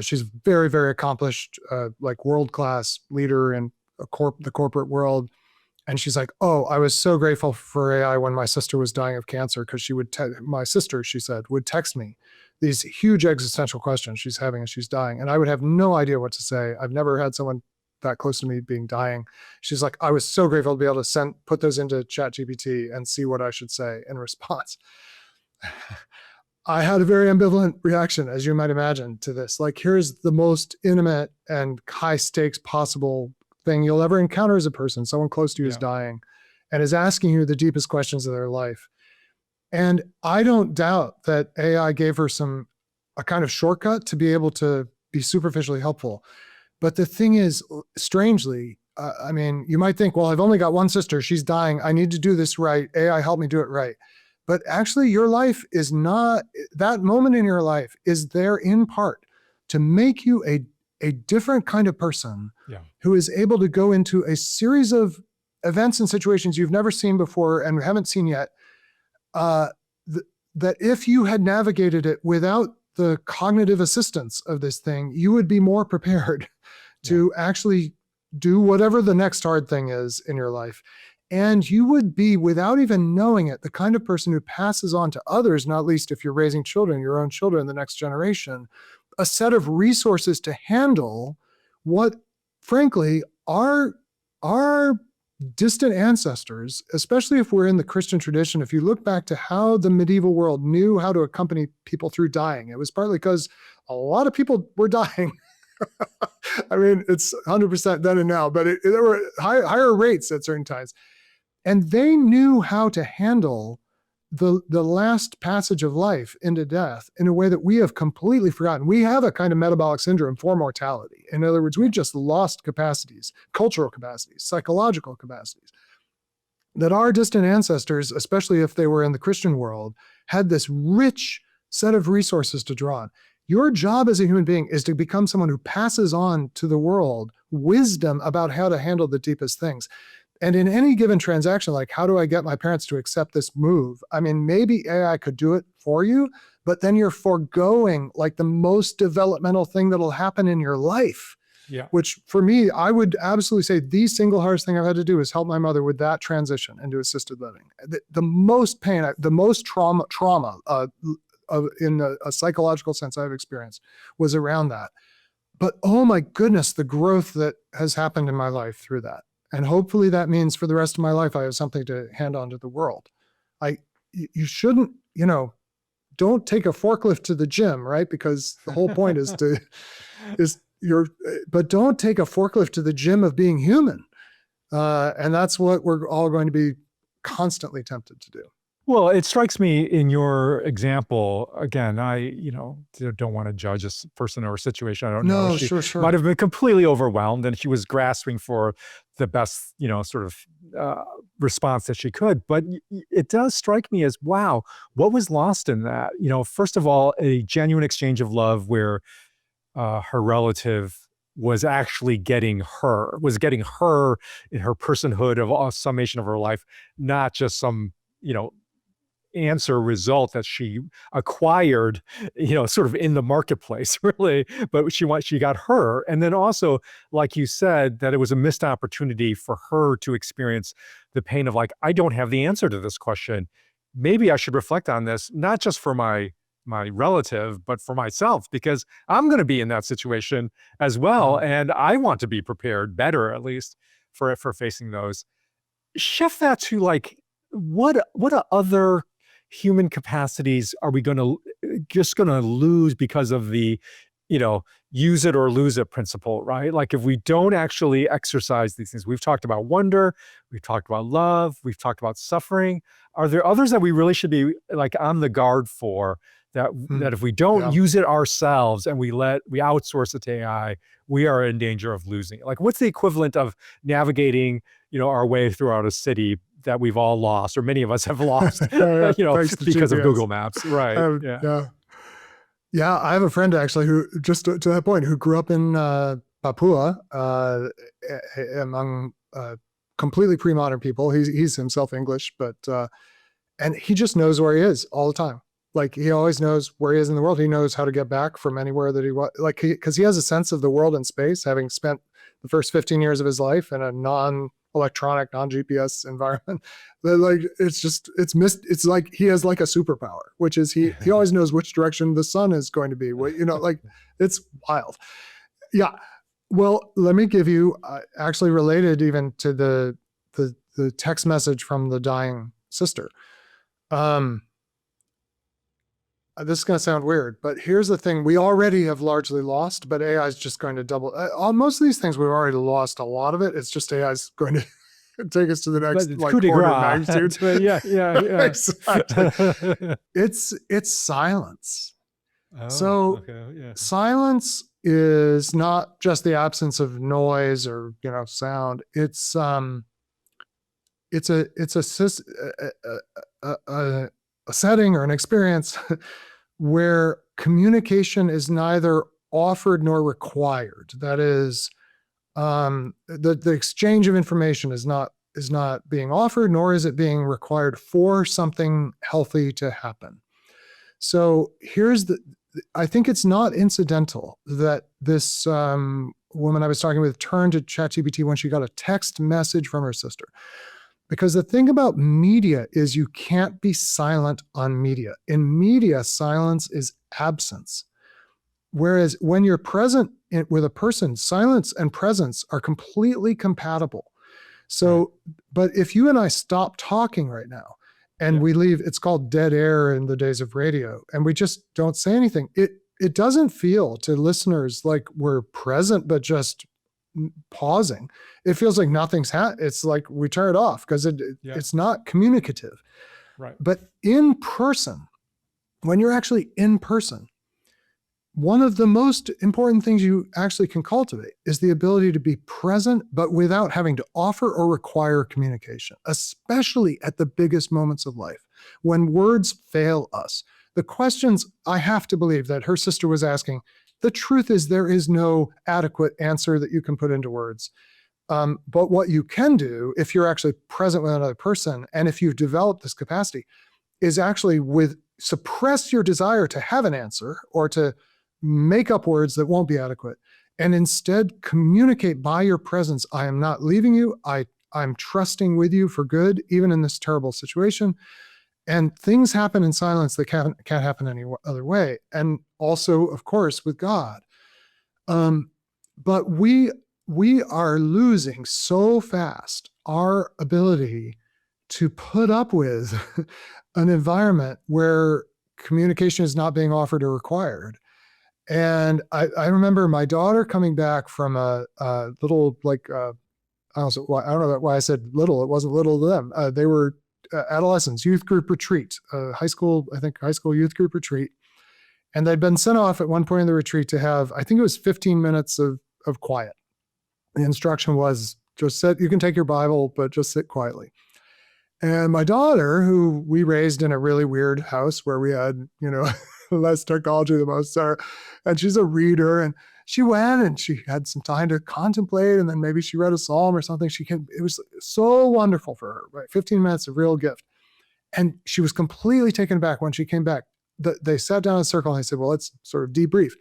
She's very, very accomplished, world-class leader in the corporate world. And she's like, oh, I was so grateful for AI when my sister was dying of cancer, because she would, my sister, she said, would text me these huge existential questions she's having as she's dying. And I would have no idea what to say. I've never had someone that close to me being dying. She's like, I was so grateful to be able to put those into ChatGPT and see what I should say in response. I had a very ambivalent reaction, as you might imagine, to this. Like, here's the most intimate and high stakes possible thing you'll ever encounter as a person. Someone close to you is dying and is asking you the deepest questions of their life. And I don't doubt that AI gave her a kind of shortcut to be able to be superficially helpful. But the thing is, strangely, I mean, you might think, well, I've only got one sister. She's dying. I need to do this right. AI, help me do it right. But actually, your life is not, that moment in your life is there in part to make you a different kind of person who is able to go into a series of events and situations you've never seen before and haven't seen yet, that if you had navigated it without the cognitive assistance of this thing, you would be more prepared to actually do whatever the next hard thing is in your life. And you would be, without even knowing it, the kind of person who passes on to others, not least if you're raising children, your own children, the next generation, a set of resources to handle what, frankly, our distant ancestors, especially if we're in the Christian tradition, if you look back to how the medieval world knew how to accompany people through dying, it was partly because a lot of people were dying. I mean, it's 100% then and now, but there were higher rates at certain times. And they knew how to handle the last passage of life into death in a way that we have completely forgotten. We have a kind of metabolic syndrome for mortality. In other words, we've just lost capacities, cultural capacities, psychological capacities, that our distant ancestors, especially if they were in the Christian world, had this rich set of resources to draw on. Your job as a human being is to become someone who passes on to the world wisdom about how to handle the deepest things. And in any given transaction, like, how do I get my parents to accept this move? I mean, maybe AI could do it for you, but then you're foregoing like the most developmental thing that'll happen in your life. Yeah. Which for me, I would absolutely say the single hardest thing I've had to do is help my mother with that transition into assisted living. The most pain, the most trauma in a psychological sense I've experienced was around that. But oh my goodness, the growth that has happened in my life through that. And hopefully that means for the rest of my life, I have something to hand on to the world. You shouldn't, don't take a forklift to the gym, right? Because the whole point but don't take a forklift to the gym of being human. And that's what we're all going to be constantly tempted to do. Well, it strikes me in your example, again, I, don't want to judge a person or a situation. I don't know. She Sure. might have been completely overwhelmed and she was grasping for the best, sort of response that she could. But it does strike me as, wow, what was lost in that? First of all, a genuine exchange of love where her relative was actually getting her in her personhood of a summation of her life, not just some, answer result that she acquired, sort of in the marketplace, really, but she got her. And then also, like you said, that it was a missed opportunity for her to experience the pain of like, I don't have the answer to this question. Maybe I should reflect on this, not just for my relative, but for myself, because I'm going to be in that situation as well. And I want to be prepared better, at least for facing those. Shift that to like, what other human capacities are we going to lose because of the, use it or lose it principle, right? Like if we don't actually exercise these things, we've talked about wonder, we've talked about love, we've talked about suffering. Are there others that we really should be like on the guard for that if we don't use it ourselves and we outsource it to AI, we are in danger of losing it? Like what's the equivalent of navigating, our way throughout a city that we've all lost, or many of us have lost, because of Google Maps, right? Yeah, I have a friend actually who, just to that point, who grew up in Papua among completely pre-modern people. He's himself English, but and he just knows where he is all the time. Like he always knows where he is in the world. He knows how to get back from anywhere that he was. Because he has a sense of the world and space, having spent the first 15 years of his life in a electronic, non-GPS environment. Like it's like he has like a superpower, which is he always knows which direction the sun is going to be. Like it's wild. Yeah. Well, let me give you actually related even to the text message from the dying sister. This is going to sound weird, but here's the thing. We already have largely lost, but AI is just going to double. On most of these things, we've already lost a lot of it. It's just AI is going to take us to the next order of magnitude. Yeah. Exactly. It's silence. So silence is not just the absence of noise or sound. It's a setting or an experience where communication is neither offered nor required. That is, the exchange of information is not being offered, nor is it being required for something healthy to happen. So I think it's not incidental that this woman I was talking with turned to ChatGPT when she got a text message from her sister. Because the thing about media is you can't be silent on media. In media, silence is absence. Whereas when you're present with a person, silence and presence are completely compatible. So, but if you and I stop talking right now and we leave, it's called dead air in the days of radio, and we just don't say anything, it doesn't feel to listeners like we're present, but just pausing. It feels like nothing's it's like we turn it off because it's not communicative. Right. But in person, when you're actually in person, one of the most important things you actually can cultivate is the ability to be present, but without having to offer or require communication, especially at the biggest moments of life, when words fail us. The questions I have to believe that her sister was asking, the truth is there is no adequate answer that you can put into words. But what you can do if you're actually present with another person, and if you've developed this capacity, is actually suppress your desire to have an answer or to make up words that won't be adequate, and instead communicate by your presence. I am not leaving you. I'm trusting with you for good, even in this terrible situation. And things happen in silence that can't happen any other way. And also, of course, with God. But we are losing so fast our ability to put up with an environment where communication is not being offered or required. And I remember my daughter coming back from a little, I don't know why I said little. It wasn't little to them. They were adolescents, youth group retreat, high school youth group retreat. And they'd been sent off at one point in the retreat to have, I think it was 15 minutes of quiet. The instruction was just sit, you can take your Bible, but just sit quietly. And my daughter, who we raised in a really weird house where we had, less technology than most are, and she's a reader, and she went and she had some time to contemplate, and then maybe she read a psalm or something. It was so wonderful for her, right? 15 minutes of real gift. And she was completely taken aback when she came back. They sat down in a circle and I said, well, let's sort of debrief.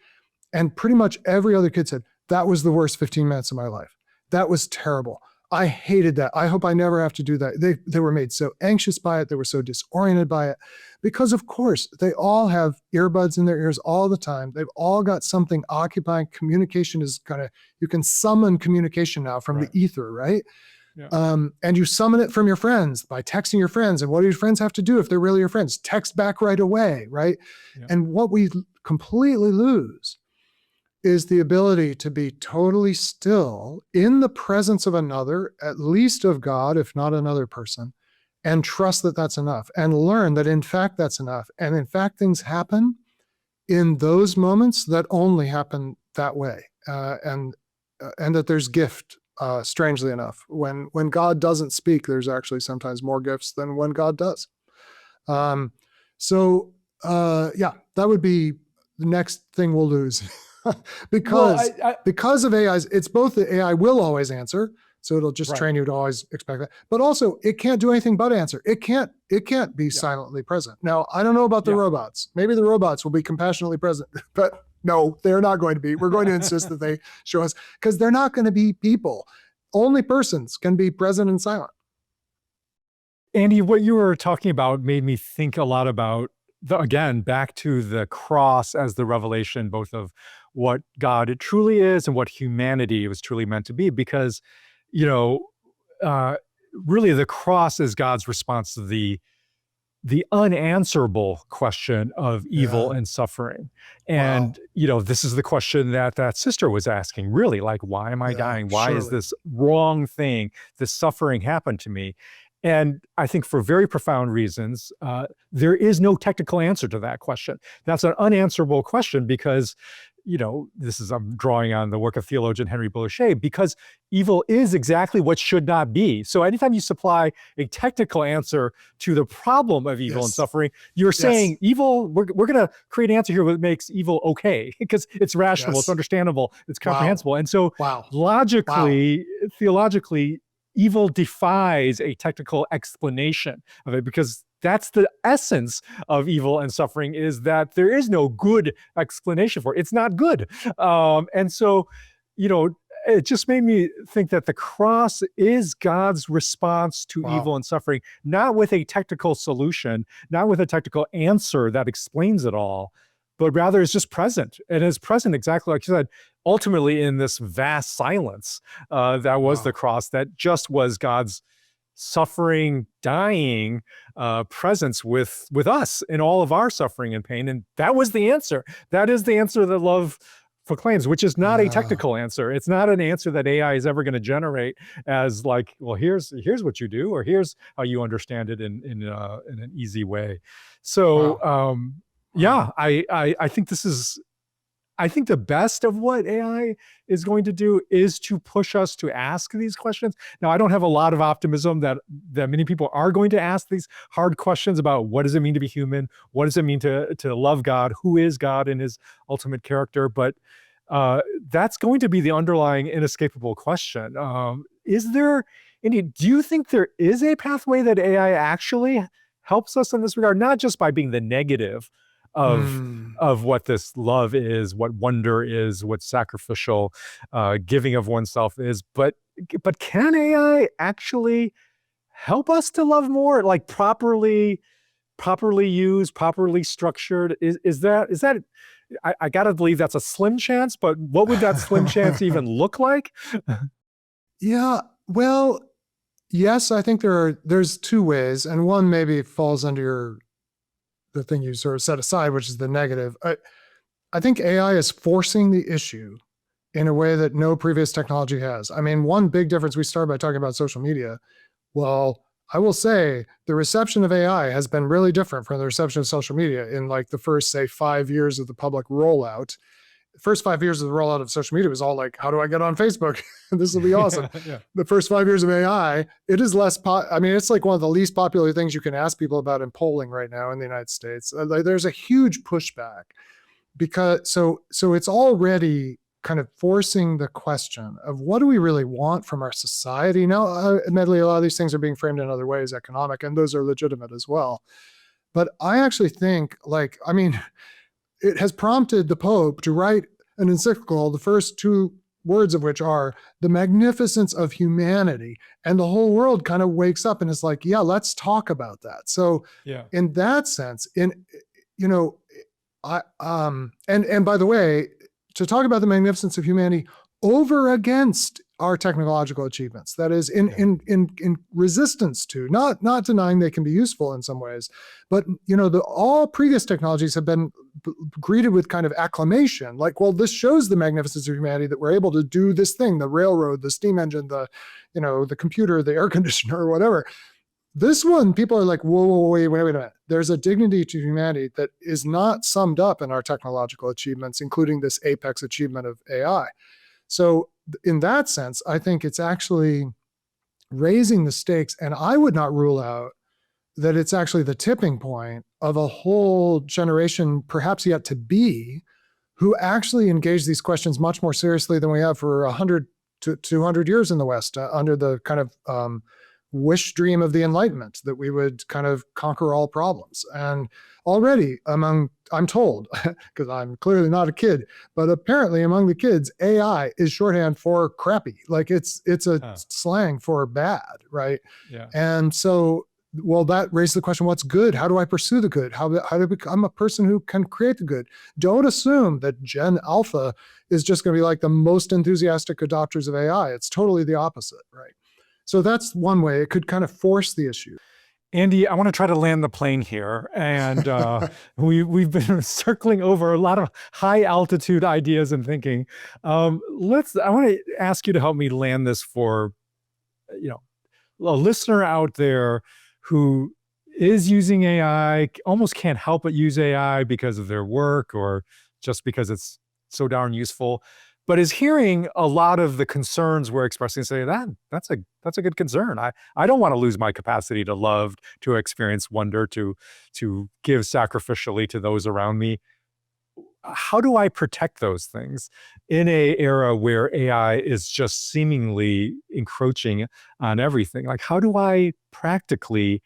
And pretty much every other kid said, that was the worst 15 minutes of my life. That was terrible. I hated that. I hope I never have to do that. They were made so anxious by it. They were so disoriented by it because, of course, they all have earbuds in their ears all the time. They've all got something occupying. Communication is you can summon communication now from the ether, right? Yeah. And you summon it from your friends by texting your friends. And what do your friends have to do if they're really your friends? Text back right away, right? Yeah. And what we completely lose is the ability to be totally still in the presence of another, at least of God, if not another person, and trust that that's enough, and learn that in fact that's enough. And in fact, things happen in those moments that only happen that way. And that there's gift, strangely enough. When God doesn't speak, there's actually sometimes more gifts than when God does. That would be the next thing we'll lose. Because of AIs, it's both the AI will always answer, so it'll just train you to always expect that, but also it can't do anything but answer. It can't be silently present. Now, I don't know about the robots. Maybe the robots will be compassionately present, but no, they're not going to be. We're going to insist that they show us, because they're not going to be people. Only persons can be present and silent. Andy, what you were talking about made me think a lot about, again, back to the cross as the revelation, both of what God it truly is and what humanity was truly meant to be. Because, you know, really the cross is God's response to the unanswerable question of evil and suffering. And, this is the question that sister was asking, really, like, why am I dying? Why is this wrong thing, this suffering happened to me? And I think for very profound reasons, there is no technical answer to that question. That's an unanswerable question because, I'm drawing on the work of theologian Henry Boucher, because evil is exactly what should not be. So anytime you supply a technical answer to the problem of evil and suffering, you're saying evil, we're going to create an answer here that makes evil okay, because it's rational, it's understandable, it's comprehensible. And so logically, theologically, evil defies a technical explanation of it, because that's the essence of evil and suffering, is that there is no good explanation for it. It's not good. And so, it just made me think that the cross is God's response to evil and suffering, not with a technical solution, not with a technical answer that explains it all, but rather is just present. And is present exactly like you said, ultimately in this vast silence that was the cross, that just was God's suffering, dying presence with us in all of our suffering and pain. And that was the answer. That is the answer that love proclaims, which is not a technical answer. It's not an answer that AI is ever going to generate as like, well, here's what you do, or here's how you understand it in an easy way. So I think I think the best of what AI is going to do is to push us to ask these questions. Now, I don't have a lot of optimism that many people are going to ask these hard questions about what does it mean to be human? What does it mean to love God? Who is God in his ultimate character? But that's going to be the underlying inescapable question. Do you think there is a pathway that AI actually helps us in this regard? Not just by being the negative of what this love is, what wonder is, what sacrificial giving of oneself is, but can AI actually help us to love more, like properly used, properly structured? Is that I gotta believe that's a slim chance, but what would that slim chance even look like? Yeah, well, yes, I think there's two ways, and one maybe falls under the thing you sort of set aside, which is the negative. I think AI is forcing the issue in a way that no previous technology has. I mean, one big difference, we started by talking about social media. Well, I will say the reception of AI has been really different from the reception of social media in like the first, say, 5 years of the public rollout. The first 5 years of the rollout of social media was all like, how do I get on Facebook? This will be awesome. The first 5 years of AI, it is less, it's like one of the least popular things you can ask people about in polling right now in the United States. There's a huge pushback because, so it's already kind of forcing the question of what do we really want from our society? Now, admittedly, a lot of these things are being framed in other ways, economic, and those are legitimate as well. But I actually think it has prompted the Pope to write an encyclical, the first two words of which are the magnificence of humanity. And the whole world kind of wakes up and is like, yeah, let's talk about that. So in that sense, and by the way, to talk about the magnificence of humanity over against our technological achievements, that is in resistance to, not denying they can be useful in some ways, but all previous technologies have been greeted with kind of acclamation, like, well, this shows the magnificence of humanity that we're able to do this thing, the railroad, the steam engine, the computer, the air conditioner, or whatever. This one, people are like, whoa, wait a minute. There's a dignity to humanity that is not summed up in our technological achievements, including this apex achievement of AI. So in that sense, I think it's actually raising the stakes, and I would not rule out that it's actually the tipping point of a whole generation, perhaps yet to be, who actually engage these questions much more seriously than we have for 100 to 200 years in the West, under the kind of wish dream of the Enlightenment, that we would kind of conquer all problems. And already I'm told, because I'm clearly not a kid, but apparently among the kids, AI is shorthand for crappy. Like it's a slang for bad, right? Yeah. And so, well, that raised the question, what's good? How do I pursue the good? How do I become a person who can create the good? Don't assume that Gen Alpha is just going to be like the most enthusiastic adopters of AI. It's totally the opposite, right? So that's one way it could kind of force the issue. Andy, I want to try to land the plane here. And we've been circling over a lot of high altitude ideas and thinking. I want to ask you to help me land this for, a listener out there who is using AI, almost can't help but use AI because of their work or just because it's so darn useful, but is hearing a lot of the concerns we're expressing, say that's a good concern. I don't want to lose my capacity to love, to experience wonder, to give sacrificially to those around me. How do I protect those things in an era where AI is just seemingly encroaching on everything? Like, how do I practically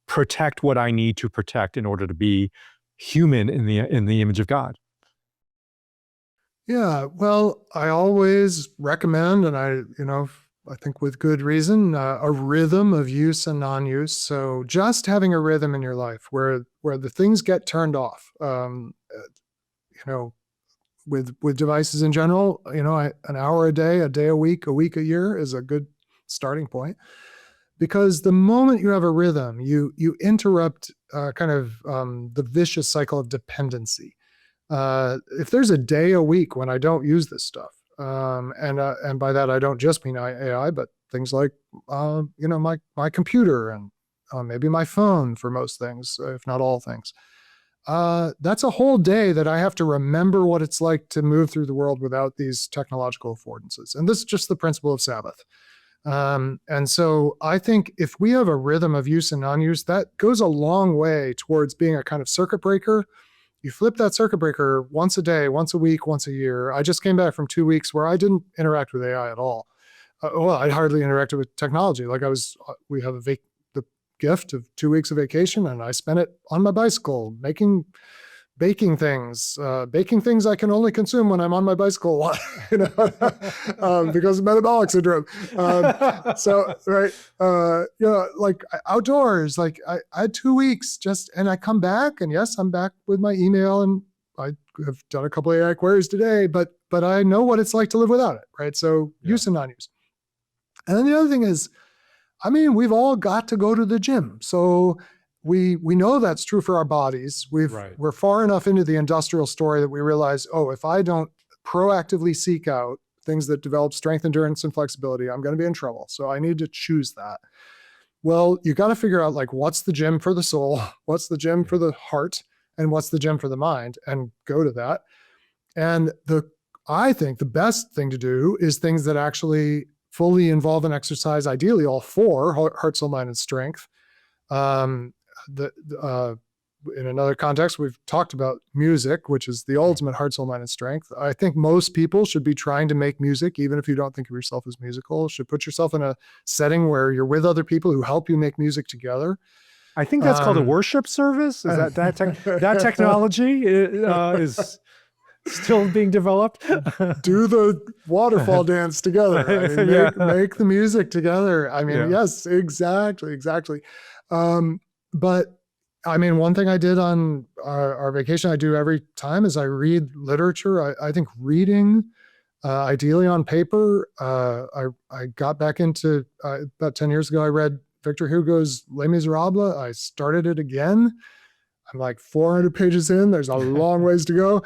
protect what I need to protect in order to be human in the image of God? Yeah, well, I always recommend, and I think with good reason, a rhythm of use and non-use. So just having a rhythm in your life where the things get turned off. With devices in general, an hour a day a week a year is a good starting point. Because the moment you have a rhythm, you interrupt the vicious cycle of dependency. If there's a day a week when I don't use this stuff, and by that I don't just mean AI, but things like my computer and maybe my phone for most things, if not all things. That's a whole day that I have to remember what it's like to move through the world without these technological affordances. And this is just the principle of Sabbath. And so I think if we have a rhythm of use and non-use, that goes a long way towards being a kind of circuit breaker. You flip that circuit breaker once a day, once a week, once a year. I just came back from 2 weeks where I didn't interact with AI at all. I hardly interacted with technology. Like we have the gift of 2 weeks of vacation, and I spent it on my bicycle baking things I can only consume when I'm on my bicycle, because of metabolic syndrome. Like outdoors, like I had 2 weeks and I come back, and yes, I'm back with my email, and I have done a couple of AI queries today, but I know what it's like to live without it, right? So use and non-use. And then the other thing is, we've all got to go to the gym. So we know that's true for our bodies. We're far enough into the industrial story that we realize, if I don't proactively seek out things that develop strength, endurance, and flexibility, I'm going to be in trouble. So I need to choose that. Well, you got to figure out what's the gym for the soul, what's the gym for the heart, and what's the gym for the mind, and go to that. And I think the best thing to do is things that actually fully involve an exercise, ideally all four: heart, soul, mind, and strength. In another context, we've talked about music, which is the ultimate heart, soul, mind, and strength. I think most people should be trying to make music, even if you don't think of yourself as musical. Should put yourself in a setting where you're with other people who help you make music together. I think that's called a worship service. Is that technology is still being developed? Do the waterfall dance together. Make the music together. Yes, exactly. But one thing I did on our vacation, I do every time, is I read literature. I think reading, ideally on paper, I got back into, about 10 years ago, I read Victor Hugo's Les Miserables. I started it again. I'm like 400 pages in. There's a long ways to go.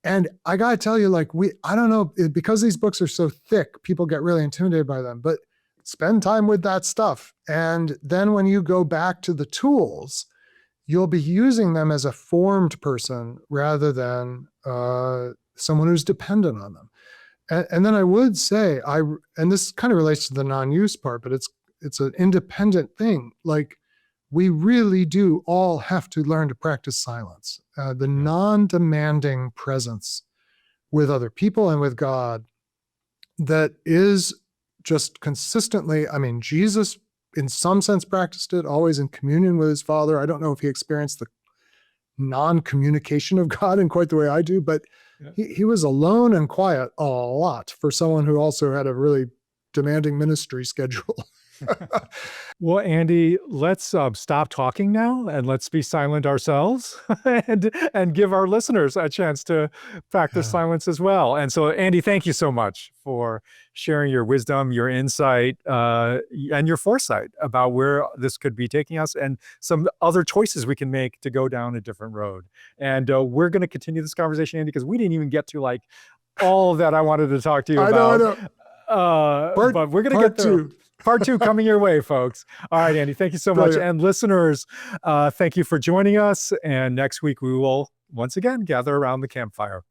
And I got to tell you, I don't know, because these books are so thick, people get really intimidated by them, but spend time with that stuff. And then when you go back to the tools, you'll be using them as a formed person rather than someone who's dependent on them. And then I would say, and this kind of relates to the non-use part, but it's an independent thing. We really do all have to learn to practice silence, the non-demanding presence with other people and with God that is just consistently, Jesus in some sense practiced it, always in communion with his Father. I don't know if he experienced the non-communication of God in quite the way I do, but he was alone and quiet a lot for someone who also had a really demanding ministry schedule. Well, Andy, let's stop talking now and let's be silent ourselves and give our listeners a chance to practice silence as well. And so, Andy, thank you so much for sharing your wisdom, your insight, and your foresight about where this could be taking us and some other choices we can make to go down a different road. And we're going to continue this conversation, Andy, because we didn't even get to like all that I wanted to talk to you about. I know. But we're going to get there. Part 2 coming your way, folks. All right, Andy, thank you so much. And listeners, thank you for joining us. And next week, we will once again gather around the campfire.